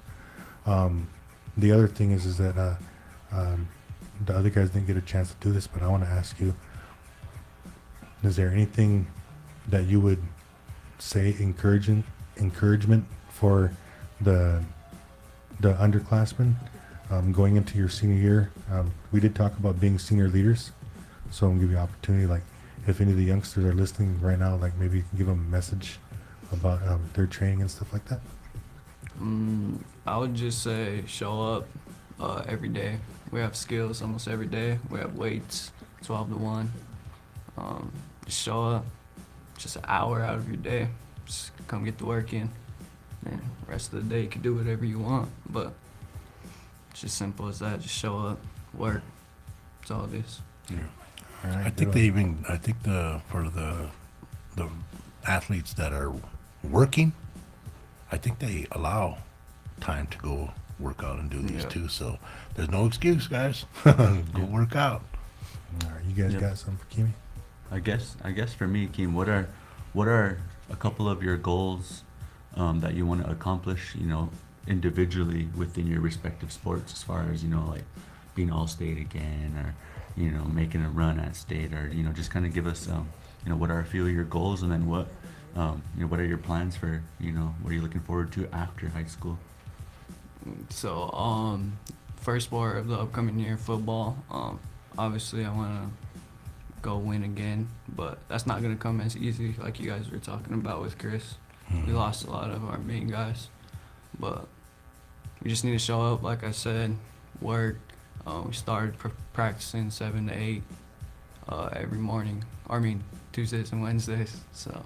the other thing is that the other guys didn't get a chance to do this, but I want to ask you, is there anything that you would say encouragement for the underclassmen going into your senior year? We did talk about being senior leaders, so I'm gonna give you an opportunity, like if any of the youngsters are listening right now, like maybe you can give them a message about their training and stuff like that. I would just say show up every day. We have skills almost every day. We have weights 12 to 1. Just show up, just an hour out of your day. Just come get the work in. And the rest of the day you can do whatever you want, but it's just simple as that. Just show up, work. That's all it is. Yeah. All right, I think for the athletes that are working, I think they allow time to go work out and do these too. So there's no excuse, guys. Go work out. All right, you guys got something for Kimi? I guess for me, Keem, what are a couple of your goals that you want to accomplish, you know, individually within your respective sports, as far as, you know, like being all state again, or, you know, making a run at state, or, you know, just kind of give us you know, what are a few of your goals, and then what you know, what are your plans for, you know, what are you looking forward to after high school? So, first sport of the upcoming year, football. Obviously, I want to go win again, but that's not going to come as easy, like you guys were talking about with Chris. We lost a lot of our main guys, but we just need to show up, like I said, work. We started practicing 7 to 8 every morning. Tuesdays and Wednesdays. So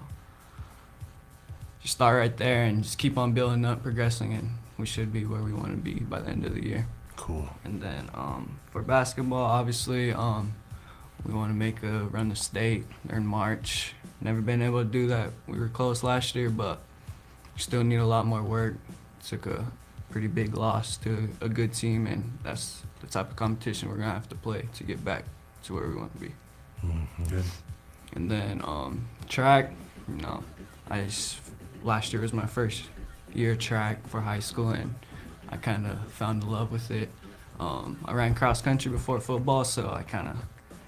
just start right there and just keep on building up, progressing, and we should be where we want to be by the end of the year. Cool. And then for basketball, obviously, we want to make a run to state in March. Never been able to do that. We were close last year, but we still need a lot more work. Took a pretty big loss to a good team, and that's the type of competition we're going to have to play to get back to where we want to be. Good. And then track, you know, last year was my first year track for high school, and I kind of found a love with it. I ran cross country before football, so I kind of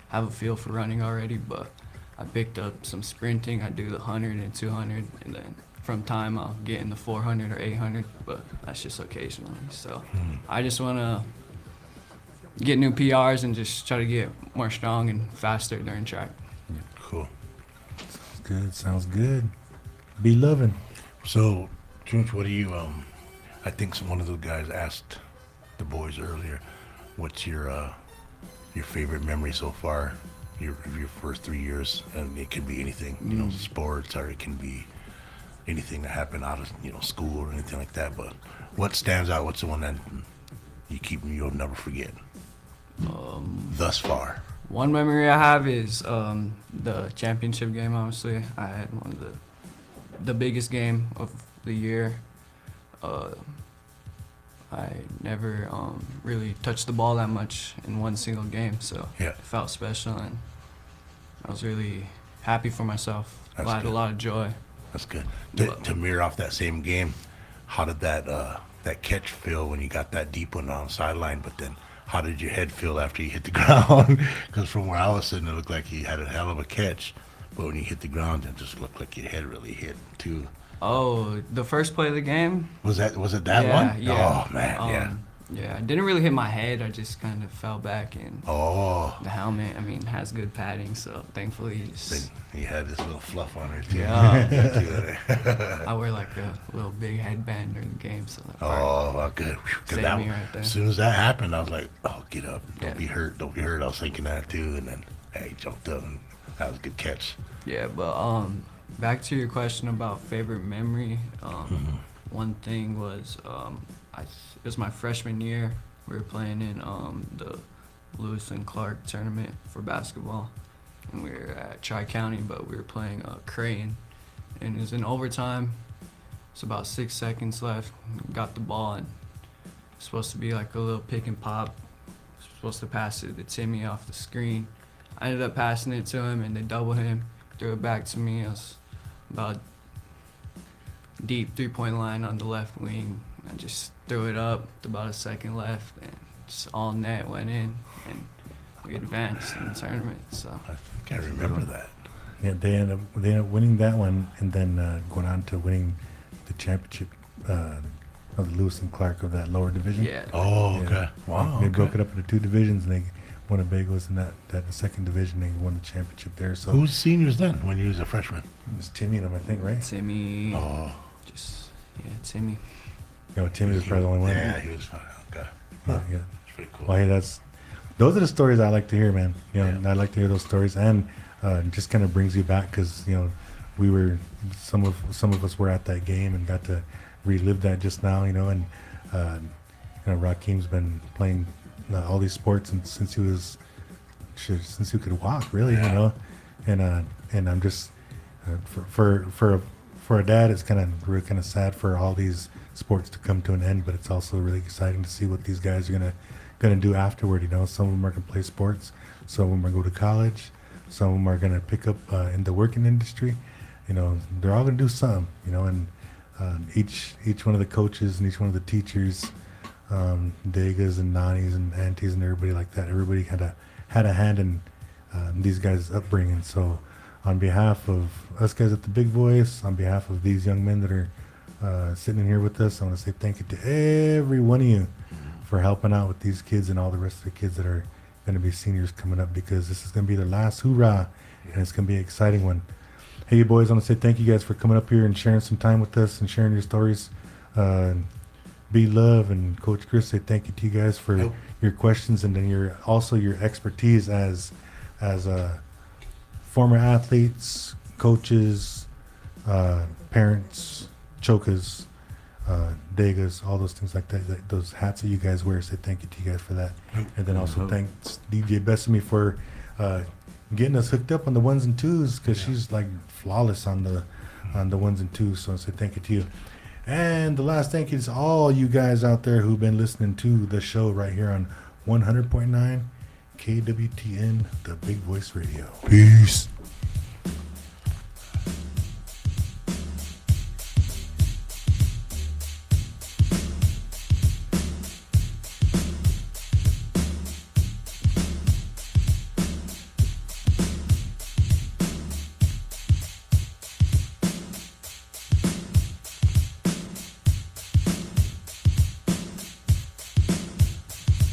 have a feel for running already, but I picked up some sprinting. I do the 100 and 200, and then from time I'll get in the 400 or 800, but that's just occasionally. So I just want to get new PRs and just try to get more strong and faster during track. Cool. Good. Sounds good. Be loving. So, Junior, what do you, I think one of those guys asked the boys earlier, what's your favorite memory so far, your first 3 years? And it can be anything, you know, sports, or it can be anything that happened out of, you know, school or anything like that. But what stands out? What's the one that you'll never forget thus far? One memory I have is the championship game. Obviously, I had one of the biggest game of the year. I never really touched the ball that much in one single game, so Yeah. it felt special, and I was really happy for myself. That's I had good. a lot of joy. That's good. To mirror off that same game, how did that catch feel when you got that deep one on the sideline? But then, how did your head feel after you hit the ground? Because from where I was sitting, it looked like you had a hell of a catch, but when you hit the ground, it just looked like your head really hit too. Oh, the first play of the game? Was it that Yeah, one? yeah. Oh man, yeah. Yeah, I didn't really hit my head. I just kind of fell back, and Oh, the helmet, has good padding, so thankfully then just, you had this little fluff on it too. yeah. I wear like a little big headband during the game, so that part Oh, well, good. 'Cause saved that me one- right there. as soon as that happened, I was like, "Oh, get up! Don't Yeah. be hurt! Don't be hurt!" I was thinking that too, and then hey, jumped up, and that was a good catch. Yeah, but back to your question about favorite memory. One thing was it was my freshman year. We were playing in the Lewis and Clark tournament for basketball, and we were at Tri-County, but we were playing Creighton, and it was in overtime. It's about 6 seconds left. Got the ball, and it's supposed to be like a little pick and pop. Supposed to pass it to Timmy off the screen. I ended up passing it to him, and they doubled him, threw it back to me. I was about deep 3-point line on the left wing. I just threw it up with about a second left, and just all net went in, and we advanced in the tournament. So I can't remember that. Yeah, they end up winning that one, and then going on to winning the championship of the Lewis and Clark of that lower division. yeah, Oh, Yeah. okay. Wow. They okay. broke it up into 2 divisions, and they Winnebago was in that second division. They won the championship there. So Who's seniors then when you was a freshman? it was Timmy and them, I think, right? Timmy, Oh, Timmy. Yeah, Timmy was probably the only one. yeah, he was fine. Okay, Yeah. it's pretty cool. Well, hey, those are the stories I like to hear, man. You know, and I like to hear those stories, and it just kind of brings you back because we were some of us were at that game and got to relive that just now. And Rakeem's been playing all these sports and since he could walk, really. And I'm just for a dad, it's we're kind of sad for all these sports to come to an end, but it's also really exciting to see what these guys are gonna do afterward. Some of them are gonna play sports, some of them are gonna go to college, Some of them are gonna pick up in the working industry. You know, they're all gonna do some. You know, and each one of the coaches and each one of the teachers, Degas and Nanis and aunties and everybody like that. Everybody had a hand in these guys' upbringing. So, on behalf of us guys at the Big Voice, on behalf of these young men that are sitting in here with us, I want to say thank you to every one of you for helping out with these kids and all the rest of the kids that are going to be seniors coming up, because this is going to be their last hoorah, and it's going to be an exciting one. Hey, you boys, I want to say thank you guys for coming up here and sharing some time with us and sharing your stories. BLUV and Coach Chris, say thank you to you guys for your questions, and then your expertise as former athletes, coaches, parents, chokas, Degas, all those things like that, those hats that you guys wear. Say thank you to you guys for that. And then also thanks DJ Besame for getting us hooked up on the ones and twos, because she's like flawless on the ones and twos. So I say thank you to you. And the last thank you to all you guys out there who've been listening to the show right here on 100.9 KWTN, the Big Voice Radio. Peace.